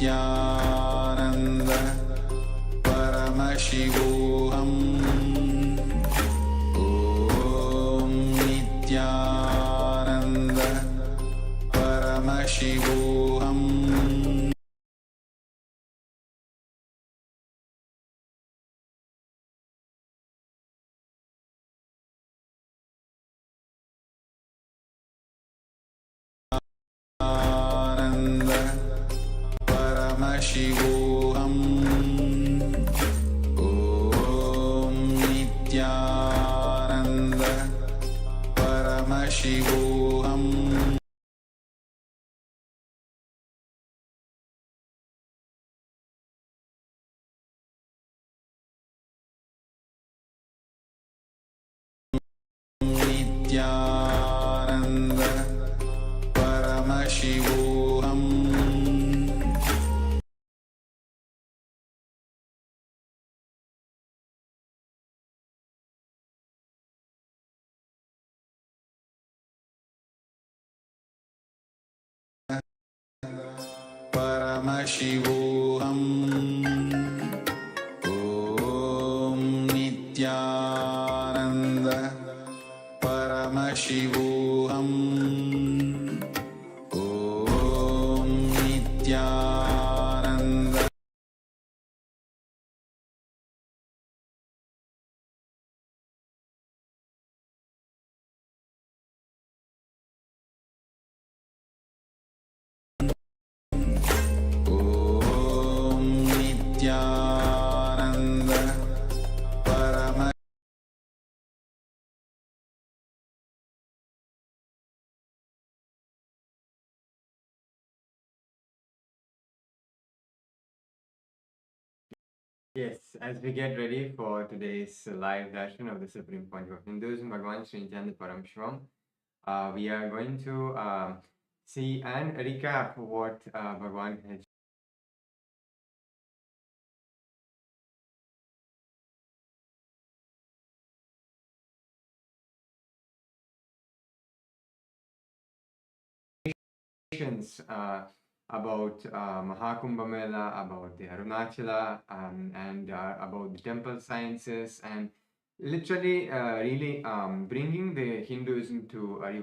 Nityananda Paramashivam Om Nityananda Paramashivam Ananda Paramashivam Om Nityananda Paramashivam Nityananda Paramashivam Paramashivam Om Nityananda Paramashivam Om Nityananda Om Nityananda Paramashivam Yes, as we get ready for today's live darshan of the Supreme Pontiff of Hinduism, Bhagavan Sri Nityananda Paramashhivam, we are going to see and recap what Bhagavan had about Mahakumbha Mela, about the Arunachala, and about the temple sciences, and literally really bringing the Hinduism to a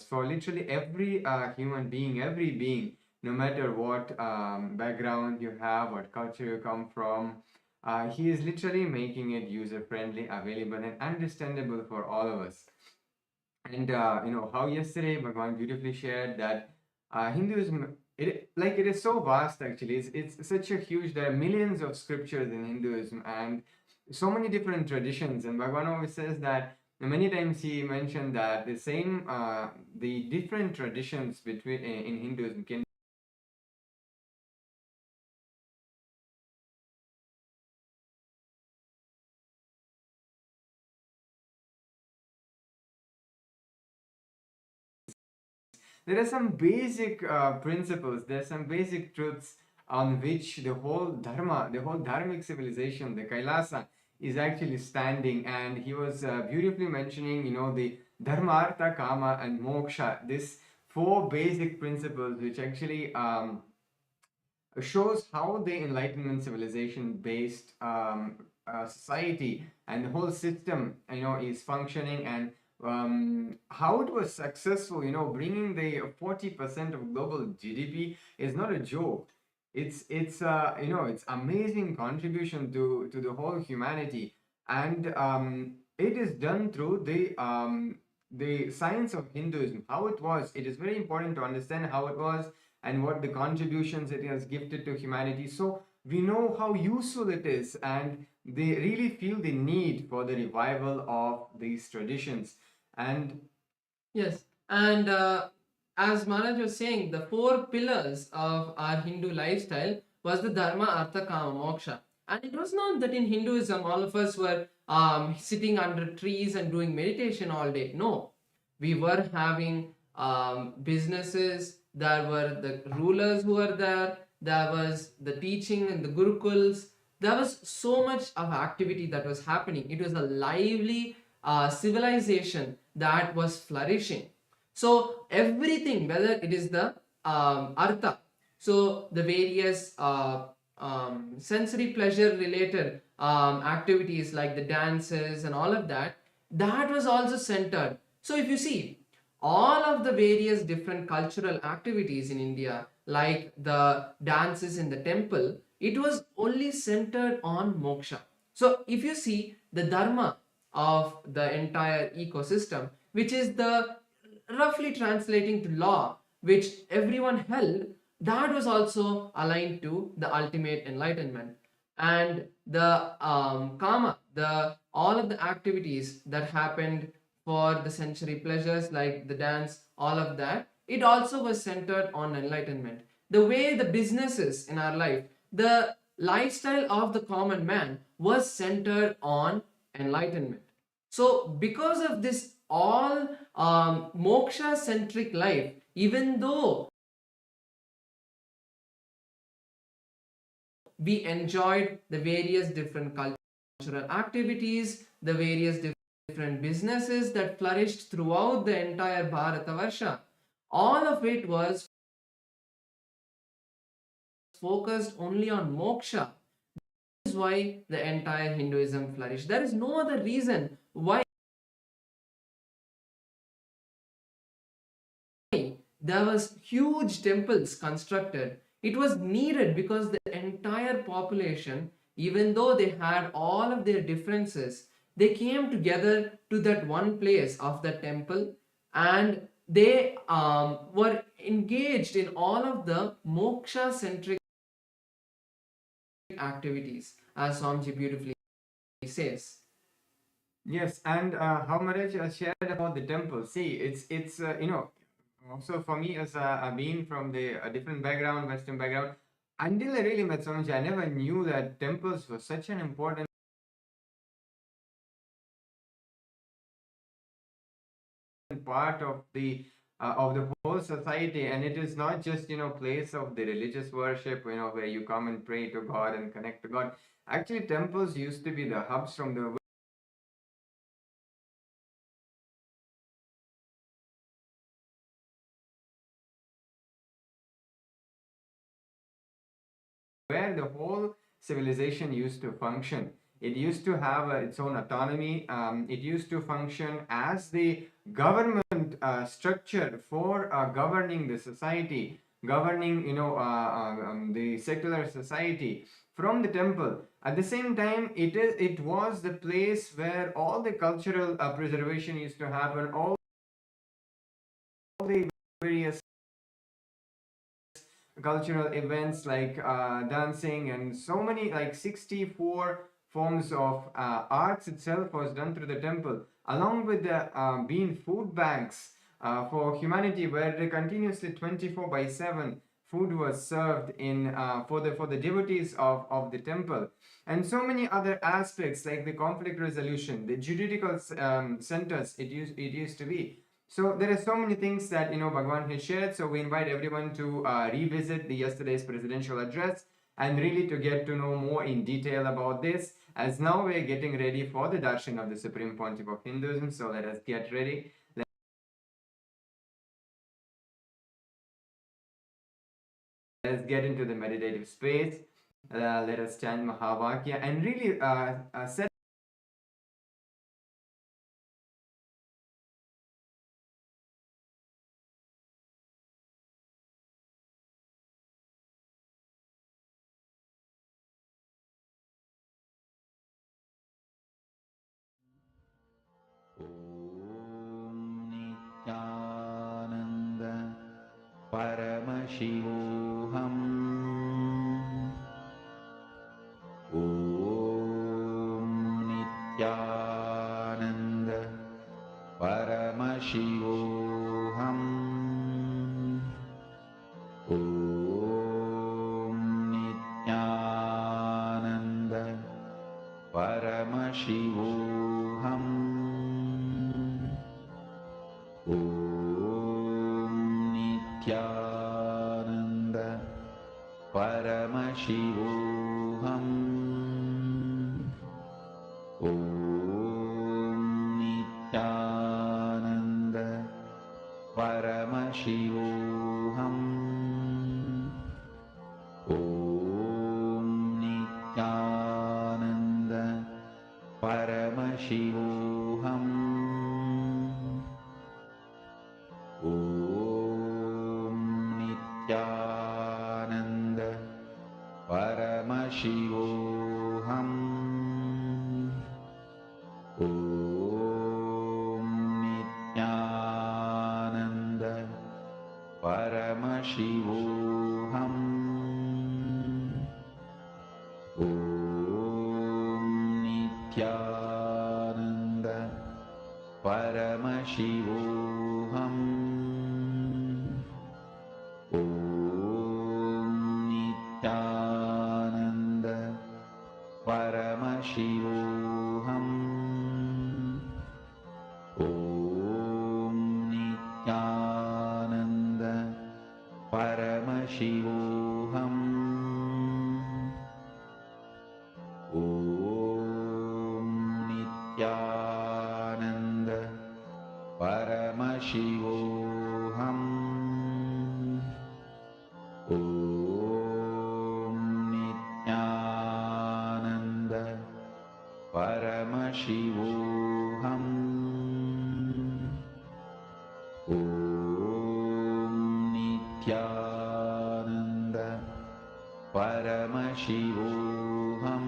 for literally every human being, every being, no matter what background you have, what culture you come from, he is literally making it user friendly, available, and understandable for all of us. And how yesterday Bhagavan beautifully shared that Hinduism, it is so vast actually. It's such a huge. There are millions of scriptures in Hinduism and so many different traditions. And Bhagavan always says that many times he mentioned that the different traditions between in Hinduism can there are some basic principles, there are some basic truths on which the whole dharma, the whole dharmic civilization, the Kailasa, is actually standing. And he was beautifully mentioning, the dharma, artha, kama, and moksha, this four basic principles which actually shows how the Enlightenment civilization based society and the whole system, is functioning, and how it was successful. Bringing the 40% of global GDP is not a joke. It's amazing contribution to the whole humanity, and it is done through the science of Hinduism. How it was, it is very important to understand how it was and what the contributions it has gifted to humanity. So we know how useful it is, and they really feel the need for the revival of these traditions. And Yes, and as Maharaj was saying, the four pillars of our Hindu lifestyle was the Dharma, Artha, Kama, Moksha. And it was not that in Hinduism all of us were sitting under trees and doing meditation all day. No, we were having businesses. There were the rulers who were there. There was the teaching in the Gurukuls. there was so much of activity that was happening. It was a lively civilization that was flourishing. So everything, whether it is the artha, so the various sensory pleasure related activities like the dances and all of that, that was also centered. So if you see all of the various different cultural activities in India, like the dances in the temple, it was only centered on moksha. So if you see the dharma of the entire ecosystem, which is the roughly translating to law, which everyone held, that was also aligned to the ultimate enlightenment. And the kama, the all of the activities that happened for the sensory pleasures like the dance, all of that, it also was centered on enlightenment. The way the businesses in our life, the lifestyle of the common man was centered on enlightenment. So because of this all moksha centric life, even though we enjoyed the various different cultural activities, the various different businesses that flourished throughout the entire Bharatavarsha, all of it was focused only on moksha. This is why the entire Hinduism flourished. There is no other reason why there was huge temples constructed. It was needed because the entire population, even though they had all of their differences, they came together to that one place of the temple, and they were engaged in all of the moksha centric activities, as Swamiji beautifully says. Yes, and how Maharaj shared about the temple. See, it's also for me as being from the different background, Western background, until I really met Swamiji, I never knew that temples were such an important part of the whole society. And it is not just place of the religious worship, where you come and pray to God and connect to God. Actually, temples used to be the hubs from the where the whole civilization used to function. It used to have its own autonomy. It used to function as the government structure for governing the society, governing the secular society from the temple. At the same time, it was the place where all the cultural preservation used to happen, all the various cultural events like dancing and so many, like 64 forms of arts itself was done through the temple, along with the being food banks for humanity, where they continuously 24/7 food was served in for the devotees of the temple. And so many other aspects like the conflict resolution, the juridical centers it used to be. So there are so many things that Bhagavan has shared. So we invite everyone to revisit the yesterday's presidential address and really to get to know more in detail about this. As now we're getting ready for the Darshan of the Supreme Pontiff of Hinduism. So let us get ready. Let's get into the meditative space. Let us chant Mahavakya and really set Om Nityananda Paramashivoham. Om Nityananda Paramashivoham. Om Nityananda Paramashivoham. Om Nityananda Paramashivoham. Om Nityananda Paramashivoham. Om Nityananda Paramashivoham. Om Nityananda Paramashivoham. Om Nityananda Paramashivoham. Om Nityananda Paramashivoham. Om Nityananda Paramashivoham. Om Nityananda Paramashivoham. Om Nityananda Paramashivoham. Om Nityananda Paramashivoham. Om Nityananda Paramashivoham.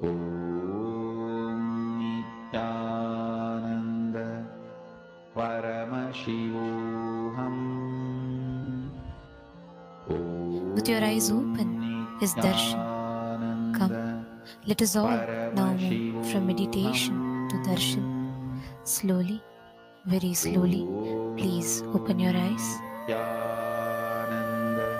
Om Nityananda Paramashivoham. With your eyes open is Darshan. Come, let us all now move from meditation to Darshan. Slowly, very slowly, please open your eyes. Nityananda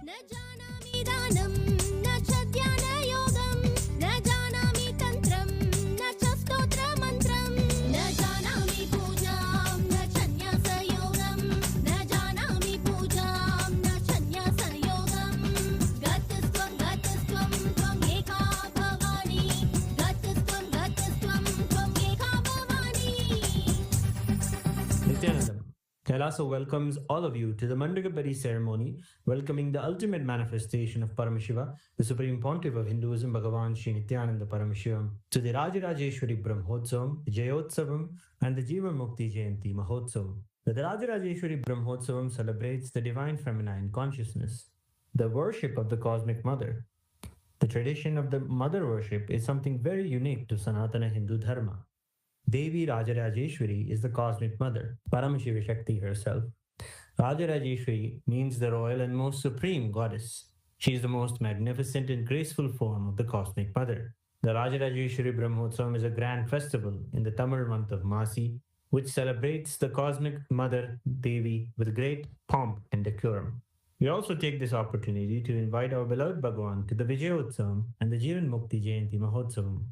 न जानामि दानं न च ध्यानयोगं न जानामि तन्त्रं न च स्तोत्रमन्त्रं न जानामि पूजां न च न्यासयोगं न जानामि पूजां न च न्यासयोगं गतस्त्वं त्वम् एका भवानी गतस्त्वं त्वम् एका Bhavani. Nityanandam. Kailasa welcomes all of you to the Mandagapari ceremony, welcoming the ultimate manifestation of Paramashiva, the Supreme Pontiff of Hinduism, Bhagavan Sri Nityananda Paramashivamurthy, to the Rajarajeshwari Brahmotsavam, the Jayotsavam, and the Jiva Mukti Jayanti Mahotsavam. The Rajarajeshwari Brahmotsavam celebrates the divine feminine consciousness, the worship of the cosmic mother. The tradition of the mother worship is something very unique to Sanatana Hindu Dharma. Devi Rajarajeshwari is the cosmic mother, Paramashiva Shakti herself. Rajarajeshwari means the royal and most supreme goddess. She is the most magnificent and graceful form of the cosmic mother. The Rajarajeshwari Brahmotsavam is a grand festival in the Tamil month of Masi, which celebrates the cosmic Mother Devi with great pomp and decorum. We also take this opportunity to invite our beloved Bhagavan to the Vijayotsavam and the Jivan Mukti Jayanti Mahotsavam.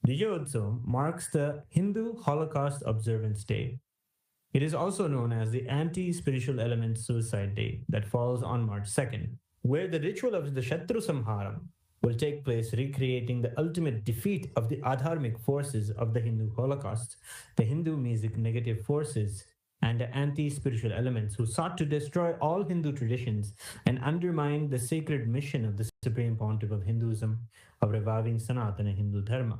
Vijayotsavam marks the Hindu Holocaust Observance Day. It is also known as the Anti-Spiritual Element Suicide Day that falls on March 2nd, where the ritual of the Shatru Samharam will take place, recreating the ultimate defeat of the adharmic forces of the Hindu Holocaust, the Hindu music negative forces, and the anti-spiritual elements who sought to destroy all Hindu traditions and undermine the sacred mission of the Supreme Pontiff of Hinduism of reviving Sanatana Hindu Dharma.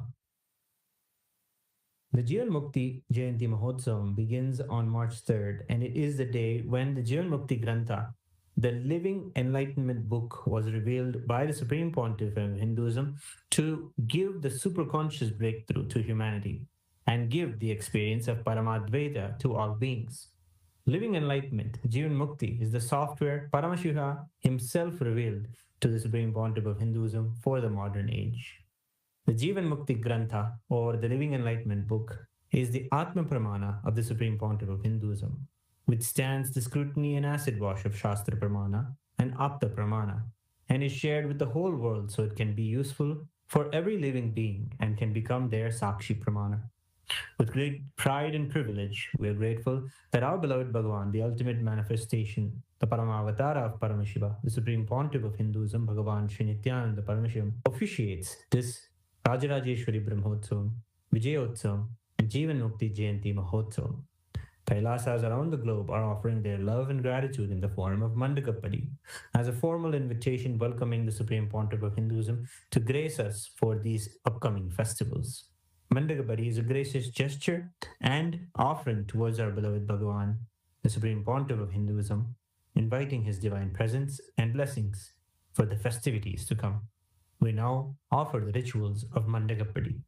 The Jivan Mukti Jayanti Mahotsavam begins on March 3rd, and it is the day when the Jivan Mukti Grantha, the living enlightenment book, was revealed by the Supreme Pontiff of Hinduism to give the superconscious breakthrough to humanity and give the experience of Paramadvaita to all beings. Living enlightenment, Jivan Mukti, is the software Paramashiva himself revealed to the Supreme Pontiff of Hinduism for the modern age. The Jivan Mukti Grantha, or the Living Enlightenment Book, is the Atma Pramana of the Supreme Pontiff of Hinduism, which stands the scrutiny and acid wash of Shastra Pramana and Apta Pramana, and is shared with the whole world so it can be useful for every living being and can become their Sakshi Pramana. With great pride and privilege, we are grateful that our beloved Bhagavan, the ultimate manifestation, the Paramavatara of Paramashiva, the Supreme Pontiff of Hinduism, Bhagavan Sri Nityananda Paramashivamurthy, officiates this Rajarajeshwari Brahmotsavam, Vijayotsavam, and Jivan Mukti Jayanti Mahotsavam. Kailasas around the globe are offering their love and gratitude in the form of Mandakapadi as a formal invitation welcoming the Supreme Pontiff of Hinduism to grace us for these upcoming festivals. Mandakapadi is a gracious gesture and offering towards our beloved Bhagavan, the Supreme Pontiff of Hinduism, inviting his divine presence and blessings for the festivities to come. We now offer the rituals of Mandakapadi.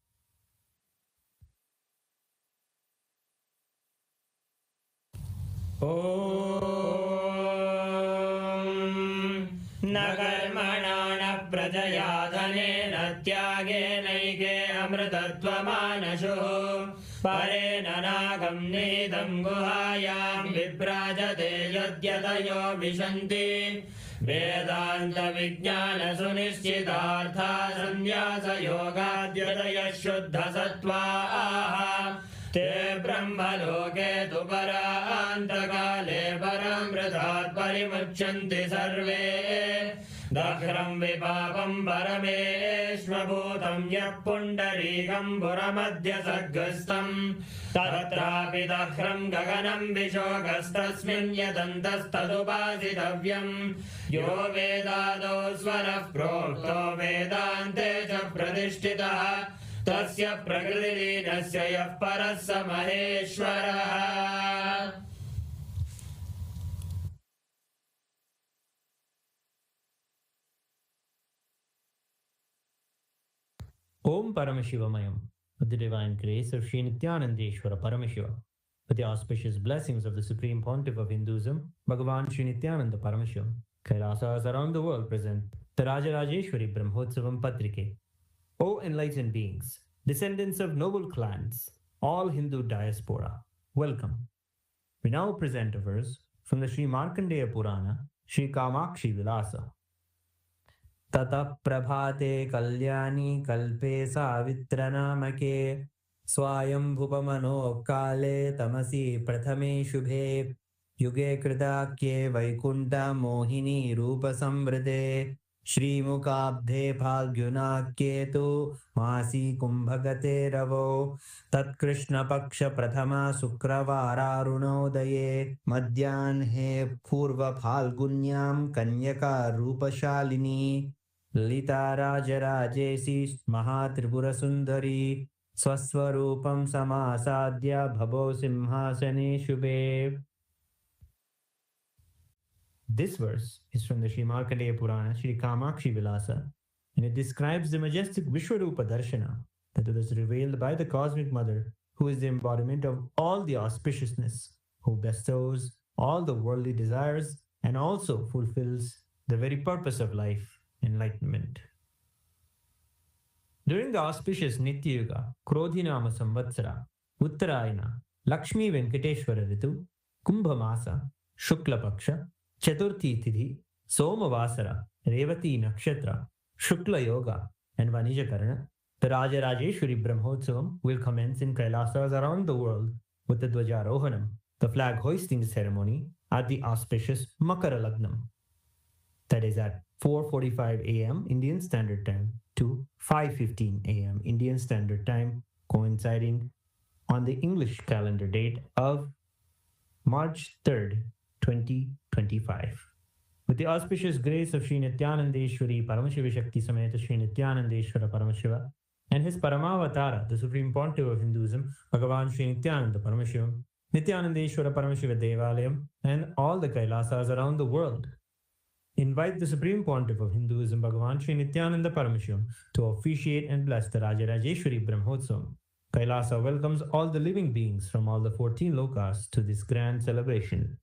Om Nakarmana Prajaya Dhanena Tyagena Amritatvamanasu Parena Nagam Nidam Guhayam Viprajate Yadyatayo Vishanti Vedanta Vijnana Sunischitartha Sanyasa Yogadyataya Shuddha Sattva Te Brahmaloke tu Parantagale Paramritat Parimuchanti Sarve Dakhram Vipapam Parameshvabhutam Yapundarikam Puramadhya Sadgastam Tatrapi Dakhram Gaganam Vishogastasmin Yadantastadupasitavyam Yo Vedado Svarah Prokto Vedante Cha Pradishtitah Tasya Prakriti Nasya Yah Parasa Maheshwara. Om Paramashivamayam, with the divine grace of Sri Nithyanandeshwara Paramashiva, with the auspicious blessings of the Supreme Pontiff of Hinduism, Bhagavan Sri Nithyananda Paramashivamurthy, Kailasas around the world present the Rajarajeshwari Brahmotsavam Patrike. O enlightened beings, descendants of noble clans, all Hindu diaspora, welcome. We now present a verse from the Sri Markandeya Purana, Sri Kamakshi Vilasa. Tata prabhate kalyani kalpe savitranamake swayam bhupamano kale tamasi prathame shubhe yuge kritakye vaikunta mohini rupa samvrite Shri Mukabdhe Phalgunakyetu Masi Kumbhagate Ravo Tat Krishna Paksha Prathama Sukravara Runodaye Madhyanhe Purva Phalgunyam Kanyaka Rupashalini Lita Rajarajesi Mahatripura Sundari Swaswarupam Samasadya Bhavo Simhasane Shubhe. This verse is from the Sri Markandeya Purana, Sri Kamakshi Vilasa, and it describes the majestic Vishwarupa Darshana that was revealed by the Cosmic Mother, who is the embodiment of all the auspiciousness, who bestows all the worldly desires and also fulfills the very purpose of life, enlightenment. During the auspicious Nitya Yuga, Krodhinama Samvatsara, Uttarayana, Lakshmi Venkateshwara Ritu, Kumbha Masa, Shukla Paksha, Chaturthi Tidhi, Somavasara, Revati Nakshatra, Shukla Yoga, and Vanijakarana, the Rajarajeshwari Brahmotsavam will commence in Kailasas around the world with the Dwajarohanam, the flag hoisting ceremony, at the auspicious Makara Lagnam. That is at 4:45 a.m. Indian Standard Time to 5:15 a.m. Indian Standard Time, coinciding on the English calendar date of March 3rd, 2025. With the auspicious grace of Sri Nithyanandeshwari Paramashiva Shakti Sameta Sri Nithyanandeshwara Paramashiva and his Paramavatara, the Supreme Pontiff of Hinduism, Bhagavan Sri Nithyananda Paramashivamurthy, Nithyanandeshwara Paramashiva Devalayam, and all the Kailasas around the world invite the Supreme Pontiff of Hinduism, Bhagavan Sri Nithyananda Paramashivamurthy, to officiate and bless the Rajarajeshwari Brahmotsavam. Kailasa welcomes all the living beings from all the 14 lokas to this grand celebration.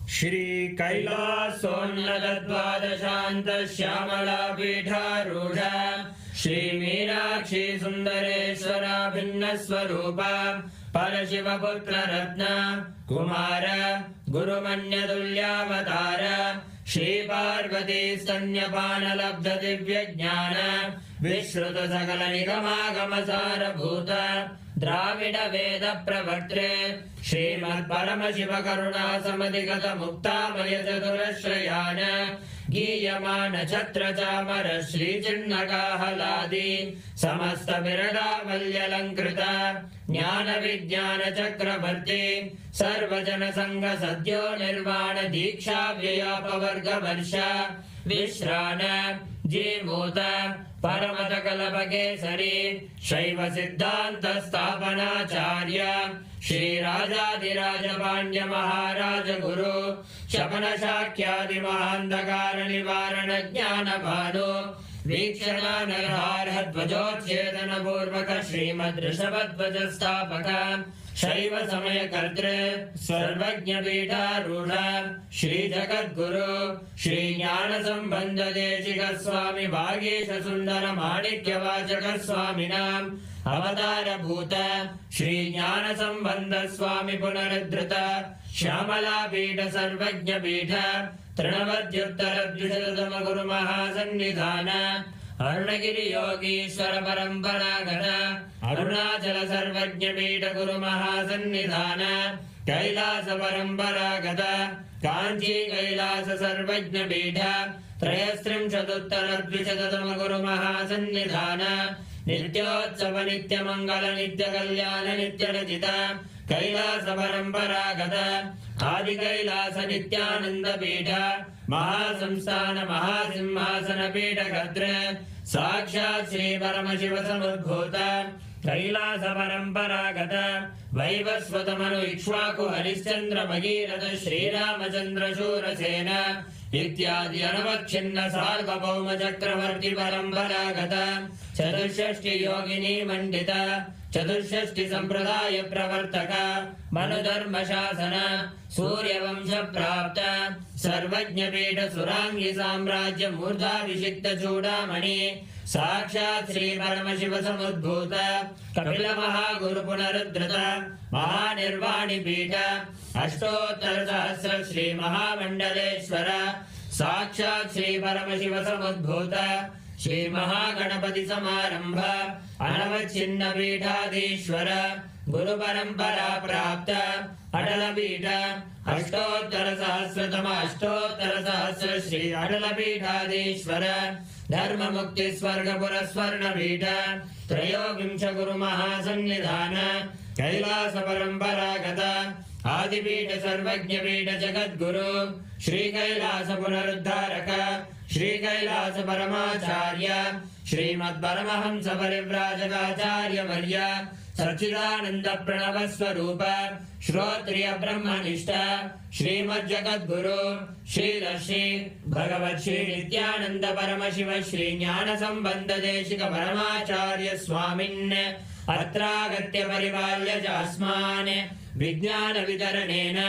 Shri Kailasonnada Dvadashanta Shyamala Pidharudha Shri Meenakshi Sundareshwara Bhinna Swarupa Parashiva Putra Ratna Kumara Guru Manya Dulyavatara Shri Parvati Stanyapana Labdha Divya Jnana Vishruta Sakala Nikama Sara Bhuta Dravida Veda Pravartre Srimad Paramashiva Karuna Samadhigata Mukta Maya Chaturashrayana Giyamana Chatra Chamara Shri Chinnaka Haladi Samasta Virada Valyalankrita Jnana Vijnana Chakravarti Sarvajana Sangha Sadhyo Nirvana Diksha Vyayapa Varga Varsha Vishrana Jimota Paramata Kalapakesari Shaiva Siddhanta Sthapanacharya Shri Rajadiraja Pandya Maharaja Guru Shapana Shakyadi Mahandakara Nivarana Jnana Bhanu Vikshana Narhar Dvajotchedana Purvaka Srimad Rishabhadvaja Sthapaka Shaiva Samaya Kartre Sarvajna Pita Rudha Shri Jagat Guru Shri Jnana Sambandha Deshika Swami Bhagesha Sundara Manikya Vachaka Swaminam Avatara Bhuta Shri Jnana Sambandha Swami Punaradhrita Shyamala Pita Sarvajna Pita Trinavadyuttara Dvishatama Guru Mahasannidhana Arunagiri Yogishwara Paramparagata Arunachala Sarvajna Pita Guru Mahasannidhana Kailasa Paramparagata Kanchi Kailasa Sarvajna Pita Trayastrim Shatuttara Dvishatama Guru Mahasannidhana Nityotsava Nitya Mangala Nitya Kalyana Nitya Rajita Kailasa Paramparagata Adi Kailasa Nityananda Pita Mahasamsthana Mahasimhasana Pita Gatra Sakshat Sri Paramashiva Samudbhuta Kailasa Paramparagata Vaivasvatamanu Ikshvaku Harishchandra Bhagirata Shri Ramachandra Shurasena Ityadi Anavachinna Sarvabhauma Chakravarti Paramparagata Chaturshashti Yogini Mandita Chaturshashti Sampradaya Pravartaka Manudharma Shasana Surya Vamsha Prapta Sarvajna Pita Surangi Samrajya Murdha Vishikta Chudamani Sakshat Sri Paramashiva Samudbhuta Kapila Mahaguru Punaradhrita Mahanirvani Pita Ashtottara Sahasra Shri Mahamandaleshwara Sakshat Sri Paramashiva Samudbhuta Shri Mahaganapati Samarambha Anavachinna Pithadishwara Guru Parampara Prapta Adala Pita Ashtottara Sahasratama Ashtottara Sahasra Shri Adala Pithadishwara Dharma Mukti Swarga Puraswarna Pita Trayogimsha Guru Mahasannidhana Kailasa Paramparagata Adipita Sarvajna Pita Jagat Guru Shri Kailasa Punaruddharaka Shri Kailasa Paramacharya Srimad Paramahamsa Parivrajagacharya Varya Sachidananda Pranava Swarupa Shrotriya Brahmanishta Srimad Jagat Guru Shri Lashi Bhagavat Shri Nithyananda Paramashiva Shri Jnana Sambandha Deshika Paramacharya Swamin Atragatya Parivalya Jasmane विज्ञानवितरणेन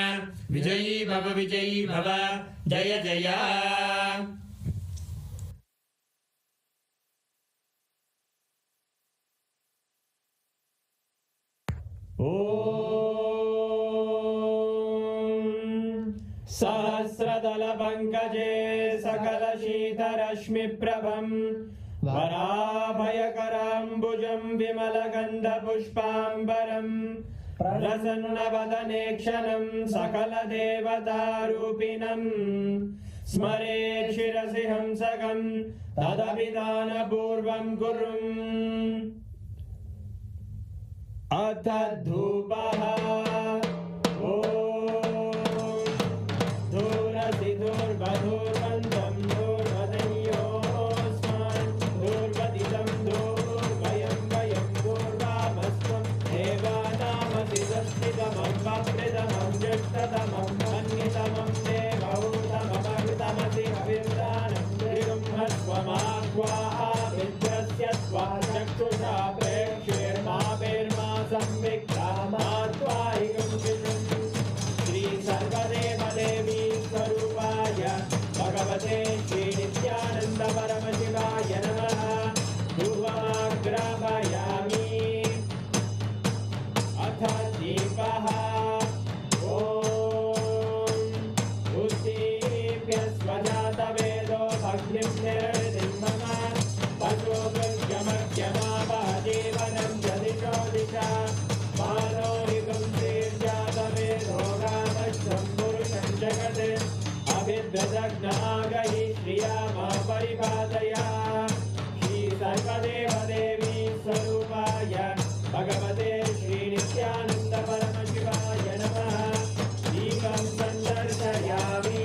विजयी भव जय जय। सहस्रदलपङ्कजे सकलशीतरश्मिप्रभं वराभयकराम्बुजं विमलगन्धपुष्पाम्बरं प्रसन्नवदने क्षणं सकलदेवतारूपिणं स्मरेत् शिरसि हंसकं तदभिधानपूर्वं कुर्वन्। अथ धूपः दूर्वधूर्वन्तं दूर्वदयोस्मान् दूर्वदितं दूर्वयं वयं दूर्वामस्त्वं देवानामसि दस्तितमं ज्येष्ठतमं मन्यतमं देवौतममृतमसि हविर्दानं त्रिगुंहस्त्वमाह्वाः विद्रस्य त्वा चक्षुषा प्रेक्ष्येर्मा संविक्रामात्वाहिगं विषम्। श्री सर्वदेवदेवी स्वरूपाय भगवते श्री नित्यानंद परमशिवाय नमः। धूपमाग्रापयामि। अथ दीपः। स्वजातवेदो भग्निं निर्वृतिं मम पशुभृत्यमक्षमापः जीवनं च दिशो दिशा मानोरिकं श्रीर्जातवेदो गामश्वं पुरुषं जगत् अभिद्रजग्नागहि श्रिया मा परिपादया। श्री सर्वदेवदेवी स्वरूपाय भगवते श्री नित्यानंद परमशिवाय नमः। दीपं सन्दर्शयामि।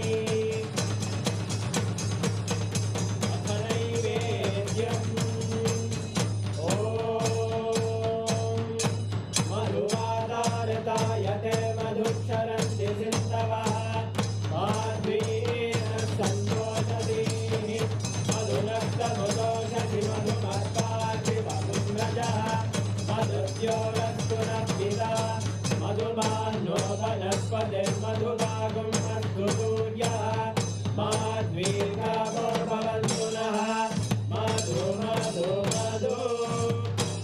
मधुभागं अस्तु सूर्यः माद्वीर्घावो भवन्तु नः मधु मधु मधु।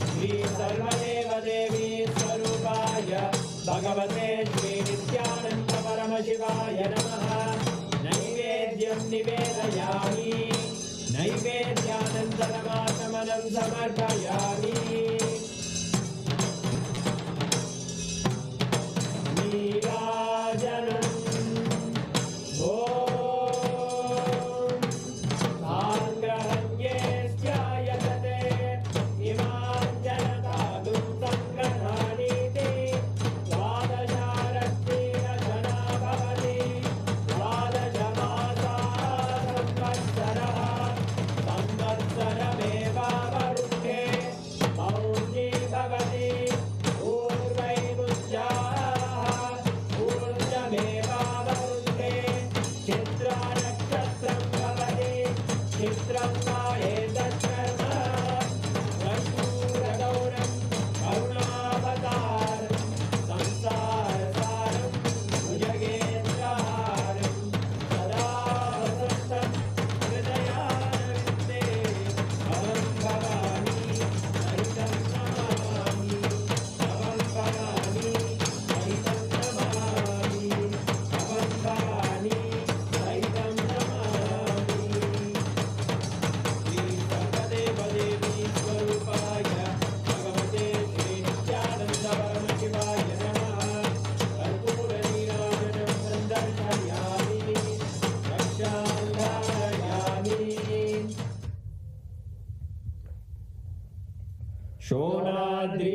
श्री सर्वदेवदेवी स्वरूपाय भगवते श्री नित्यानंद परमशिवाय नमः। नैवेद्यं निवेदयामि। नैवेद्यानन्तरमाचमनं समर्पयामि।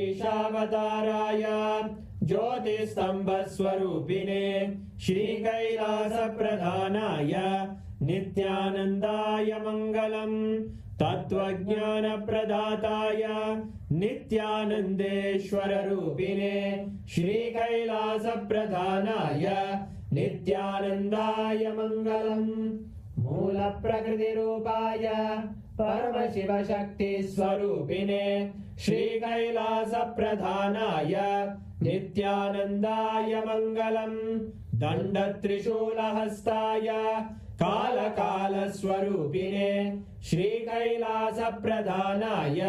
शोणाद्रीशावताराय ज्योतिस्तंभस्वरूपिणे श्रीकैलासप्रधानाय नित्यानन्दाय मङ्गलम्। तत्त्वज्ञानप्रदाताय नित्यानन्देश्वररूपिणे श्रीकैलासप्रधानाय नित्यानन्दाय मङ्गलम्। मूलप्रकृतिरूपाय परमशिवशक्तिस्वरूपिणे श्रीकैलासप्रधानाय नित्यानन्दाय मङ्गलम् दण्डत्रिशूलहस्ताय कालकालस्वरूपिणे श्रीकैलासप्रधानाय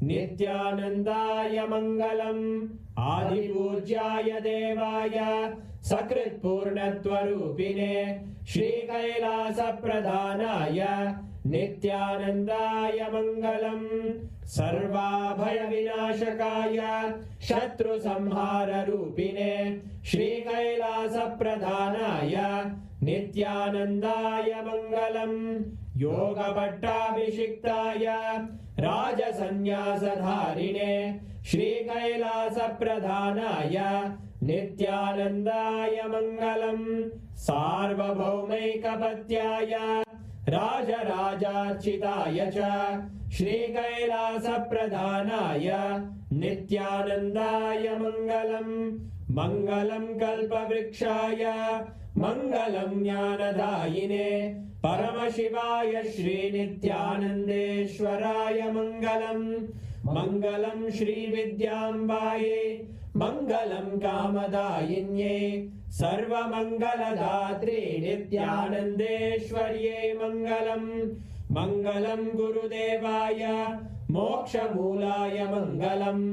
नित्यानन्दाय मङ्गलम् आदिपूज्याय देवाय सकृत्पूर्णत्वरूपिणे श्रीकैलासप्रधानाय नित्यानन्दाय मङ्गलम् सर्वाभयविनाशकाय शत्रुसंहाररूपिणे श्रीकैलासप्रधानाय नित्यानन्दाय मङ्गलम् योगपट्टाभिषिक्ताय राजसन्न्यासधारिणे श्रीकैलासप्रधानाय नित्यानन्दाय मङ्गलम् सार्वभौमैकपत्याय राजराजार्चिताय च श्रीकैलासप्रधानाय नित्यानन्दाय मङ्गलम् मङ्गलम् कल्पवृक्षाय मङ्गलम् ज्ञानदायिने परमशिवाय श्रीनित्यानन्देश्वराय मङ्गलम् मङ्गलम् श्रीविद्याम्बायै मङ्गलम् कामदायिन्ये सर्वमङ्गलदात्रे नित्यानन्देश्वर्यै मङ्गलम् मङ्गलम् गुरुदेवाय मोक्षमूलाय मङ्गलम्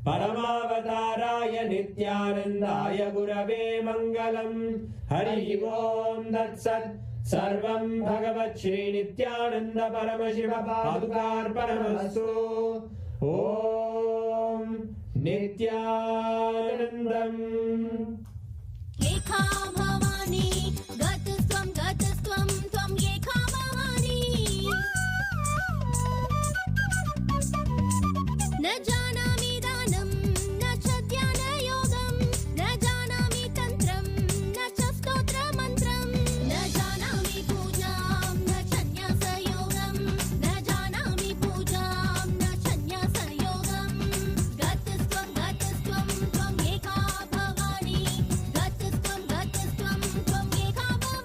परमावताराय नित्यानन्दाय गुरवे मङ्गलम् हरि ओम् तत्सत् सर्वं भगवत् श्रीनित्यानन्द परमशिव पादुकार्पणमस्तु ॐ नित्यानन्दम् एका भवानी गतस्त्वं त्वं एका भवानी न जानामि दानं न च ध्यानयोगं न जानामि तन्त्रं न च स्तोत्रमन्त्रं न जानामि पूजां न च न्यासयोगं न जानामि पूजां न च न्यासयोगं गतस्त्वं त्वं एका भवानी गतस्त्वं त्वं एका भवानी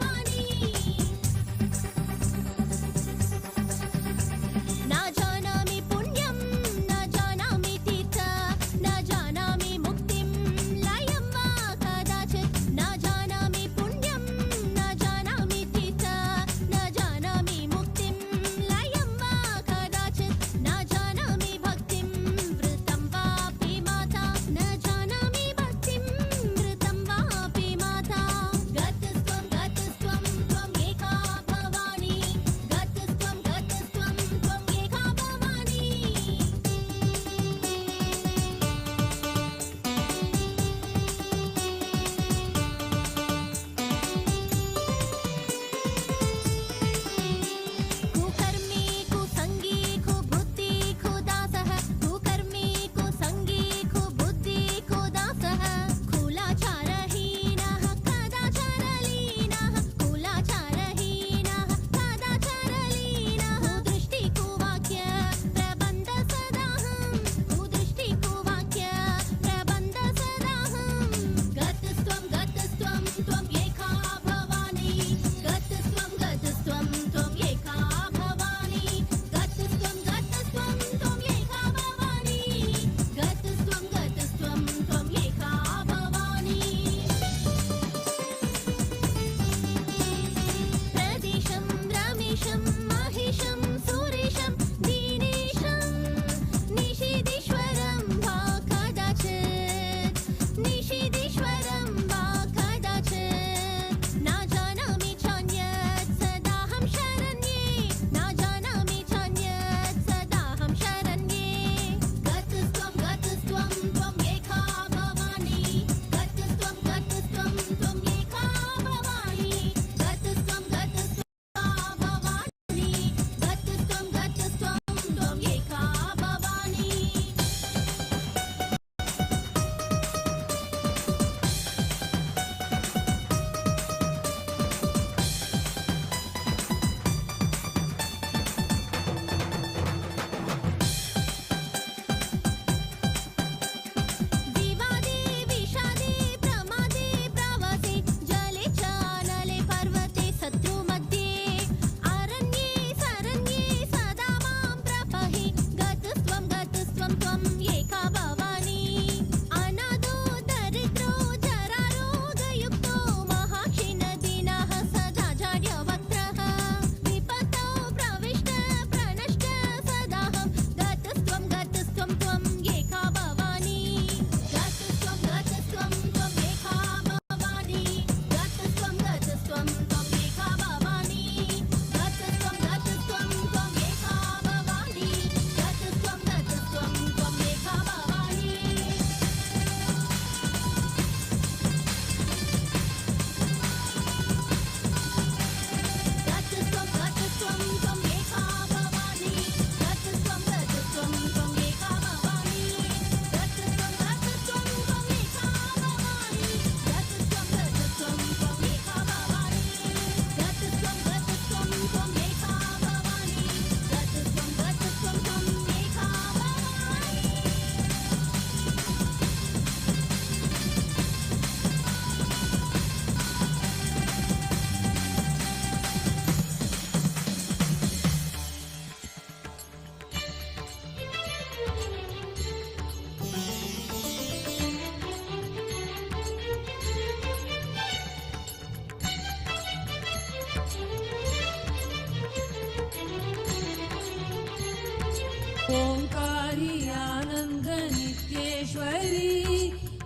ओंकारी आनंद नित्येश्वरी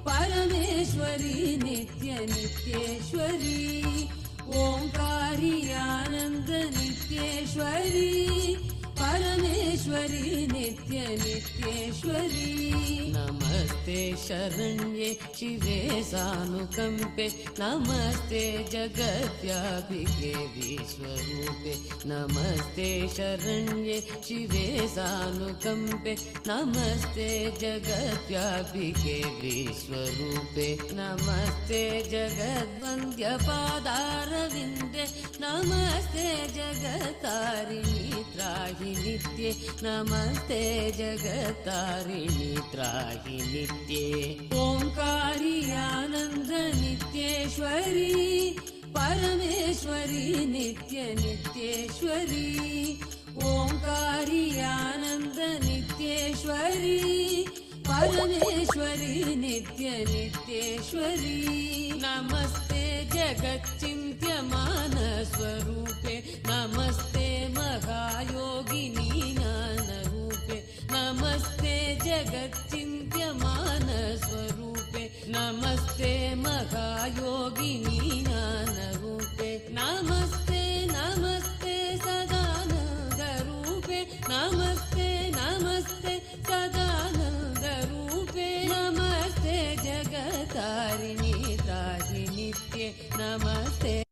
परमेश्वरी नित्य नित्येश्वरी ओंकारी आनंद नित्येश्वरी परमेश्वरी नित्य नित्येश्वरी नमस्ते शरण्ये शिवे सानुकंपे नमस्ते जगत्व्यापिके विश्वरूपे नमस्ते शरण्ये शिवे सानुकंपे नमस्ते जगत्व्यापिके विश्वरूपे नमस्ते जगद्वन्द्य पादारविन्दे नमस्ते जगत्तारिणी त्राहि नित्ये नमस्ते जगत्तारिणी त्राहि नित्ये ओंकारी आनंद नित्येश्वरी परमेश्वरी नित्य नित्येश्वरी ओंकारी आनंद नित्येश्वरी परमेश्वरी नित्य नित्येश्वरी नमस्ते जगच्चिन्त्यमान स्वरूपे नमस्ते महायोगिनी ज्ञानरूपे नमस्ते जगच्चिन्त्यमान स्वरूपे नमस्ते महायोगिनी ज्ञानरूपे नमस्ते नमस्ते सदानन्दरूपे नमस्ते नमस्ते सदानन्दरूपे नमस्ते जगत्तारिणी त्राहि नित्ये नमस्ते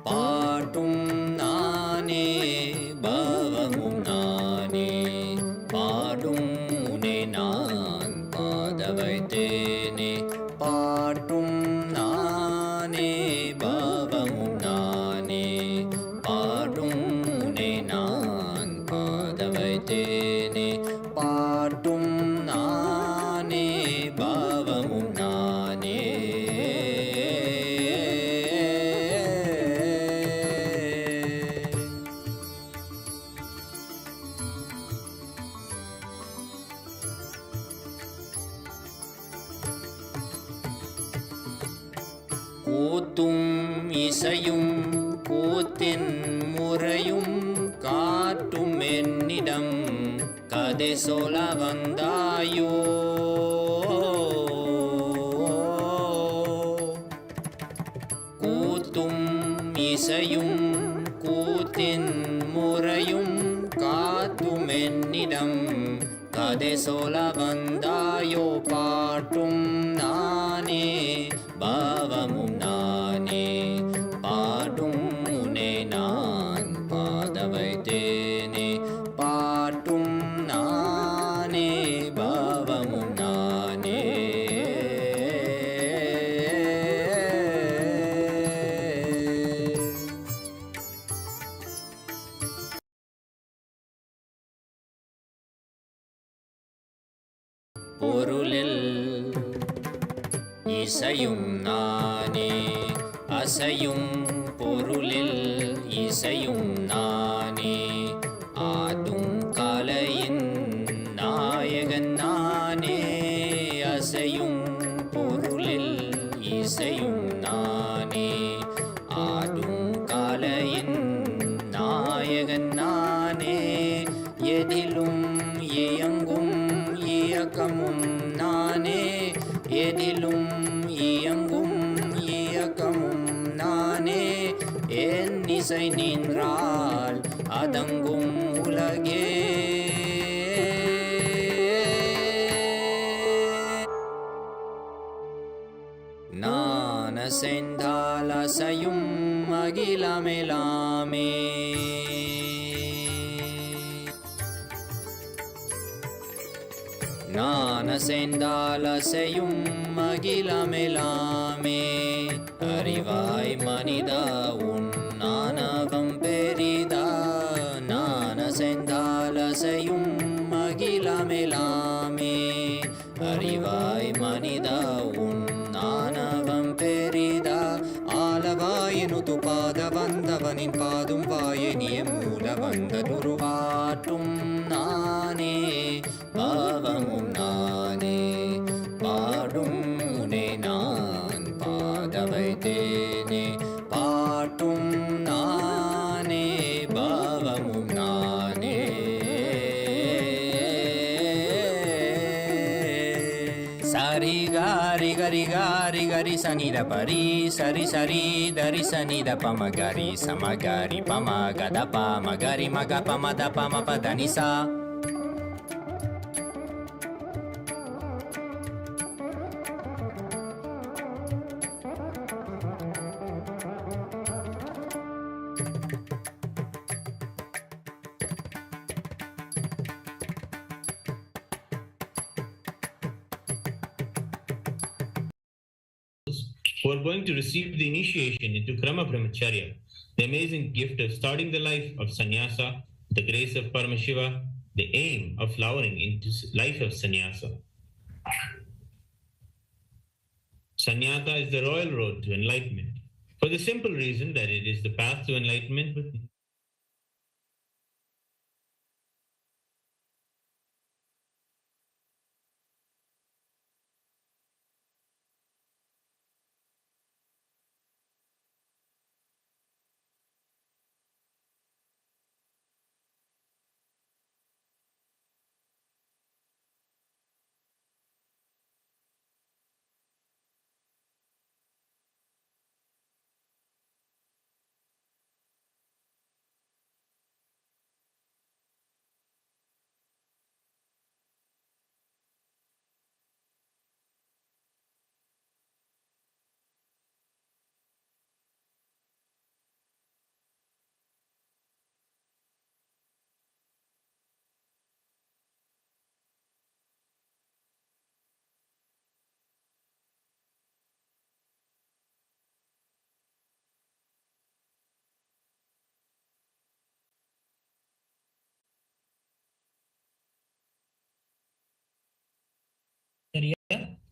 பாட்டும் நானே பாவமும் நானே பாடும் உனை நான் பாத வைத்தேனே பாட்டும் நானே பாவமும் நானே பாடும் உனை நான் பாத வைத்தேனே பாட்டும் நானே பாவமும் நானே கூத்தும் இசையும் கூத்தின் முறையும் காட்டும் என்னிடம் கதை சொல்ல வந்தாயோ கூத்தும் இசையும் கூத்தின் முறையும் காட்டும் என்னிடம் கதை சொல்ல வந்தாயோ பாட்டும் நானே பாவமும் நானே பாடும் உனை நான் பாத வைத்தேனே பாட்டும் நானே பாவமும் நானே பொருளில் இசையும் நானே அசையும் பொருளில் இசையும் நானே ஆடும் கலையின் நாயகன் நானே அசையும் பொருளில் இசையும் நானே ஆடும் கலையின் நாயகன் நானே எதிலும் இயங்கும் இயக்கமும் நானே எதிலும் இயங்கும் இயக்கமும் நானே என் இசை நின்றால் அதங்கும் உலகே நான் அசைந்தால் அசையும் அகிலமெலாமே நான் அசைந்தால் அசையும் அகிலமெலாமே அறிவாய் மனிதா உன் ஆணவம் பெரிதா நான் வந்தவனின் பாதும் வாயனிய மூல வந்ததுரு பாட்டும் நானே பாவமும் நானே பாடும் முனை நான் பாத வைத்தேனே பாட்டும் நானே பாவமும் நானே சரி காரி கரி காரி கரி சனித பரி சரி சரி தரி சனித பம கரி சமகரி பம கத பம கரி மக பம த பம பதனிசா. who are going to receive the initiation into Krama Brahmacharya, the amazing gift of starting the life of sannyasa, the grace of Paramashiva, the aim of flowering into life of sannyasa. Sannyasa is the royal road to enlightenment, for the simple reason that it is the path to enlightenment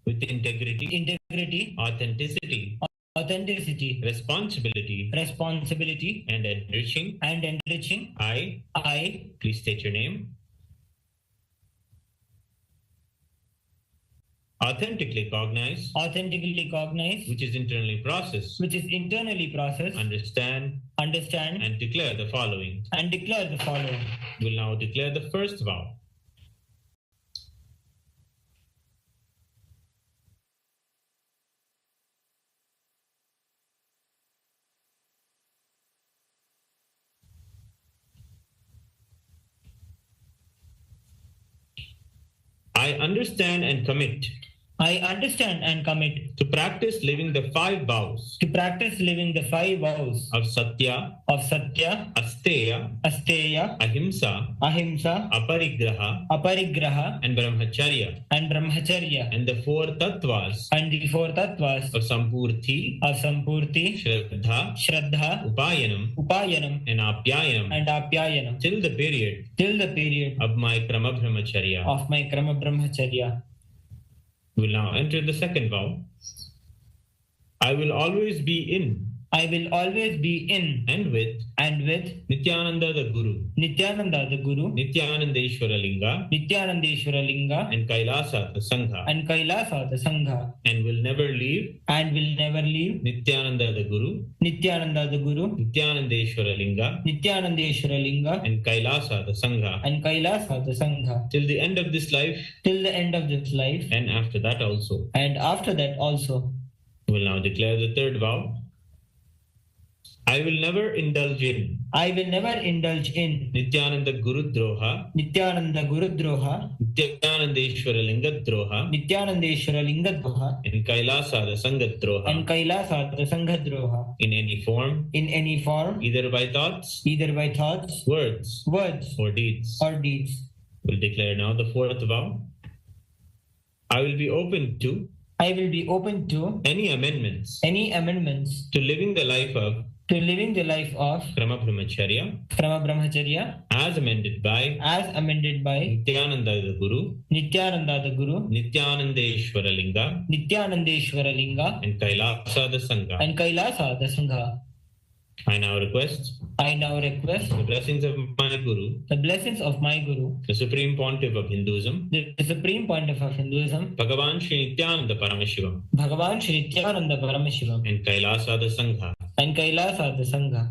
with integrity, authenticity, responsibility, and enriching. I, please state your name. Authentically cognize, which is internally processed, understand, and declare the following. Will now declare the first vow. I understand and commit to practice living the 5 vows of Satya, Asteya, Ahimsa, Aparigraha, and Brahmacharya, and the 4 tattvas of Sampurti, Shraddha, Upayanam, and Apyayanam till the period of my Krama Brahmacharya. We will now enter the second vow. I will always be in and with Nityananda the Guru, Nityananda Ishwara Linga, and Kailasa the Sangha, and will never leave Nityananda the Guru, Nityananda Ishwara Linga, and Kailasa the Sangha, till the end of this life, and after that also. We will now declare the third vow. I will never indulge in Nityananda Guru Droha, Nityananda Ishwara Linga Droha, and Kailasa the Sangha Droha, in any form, either by thoughts, words, or deeds. We'll declare now the fourth vow. I will be open to any amendments to living the life of Krama Brahmacharya as amended by Nityananda the Guru, Nityananda Ishwara Linga, and Kailasa the Sangha. I now request the blessings of my Guru, the Supreme Pontiff of Hinduism, Bhagavan Sri Nityananda Paramashivamand Kailasa the Sangha.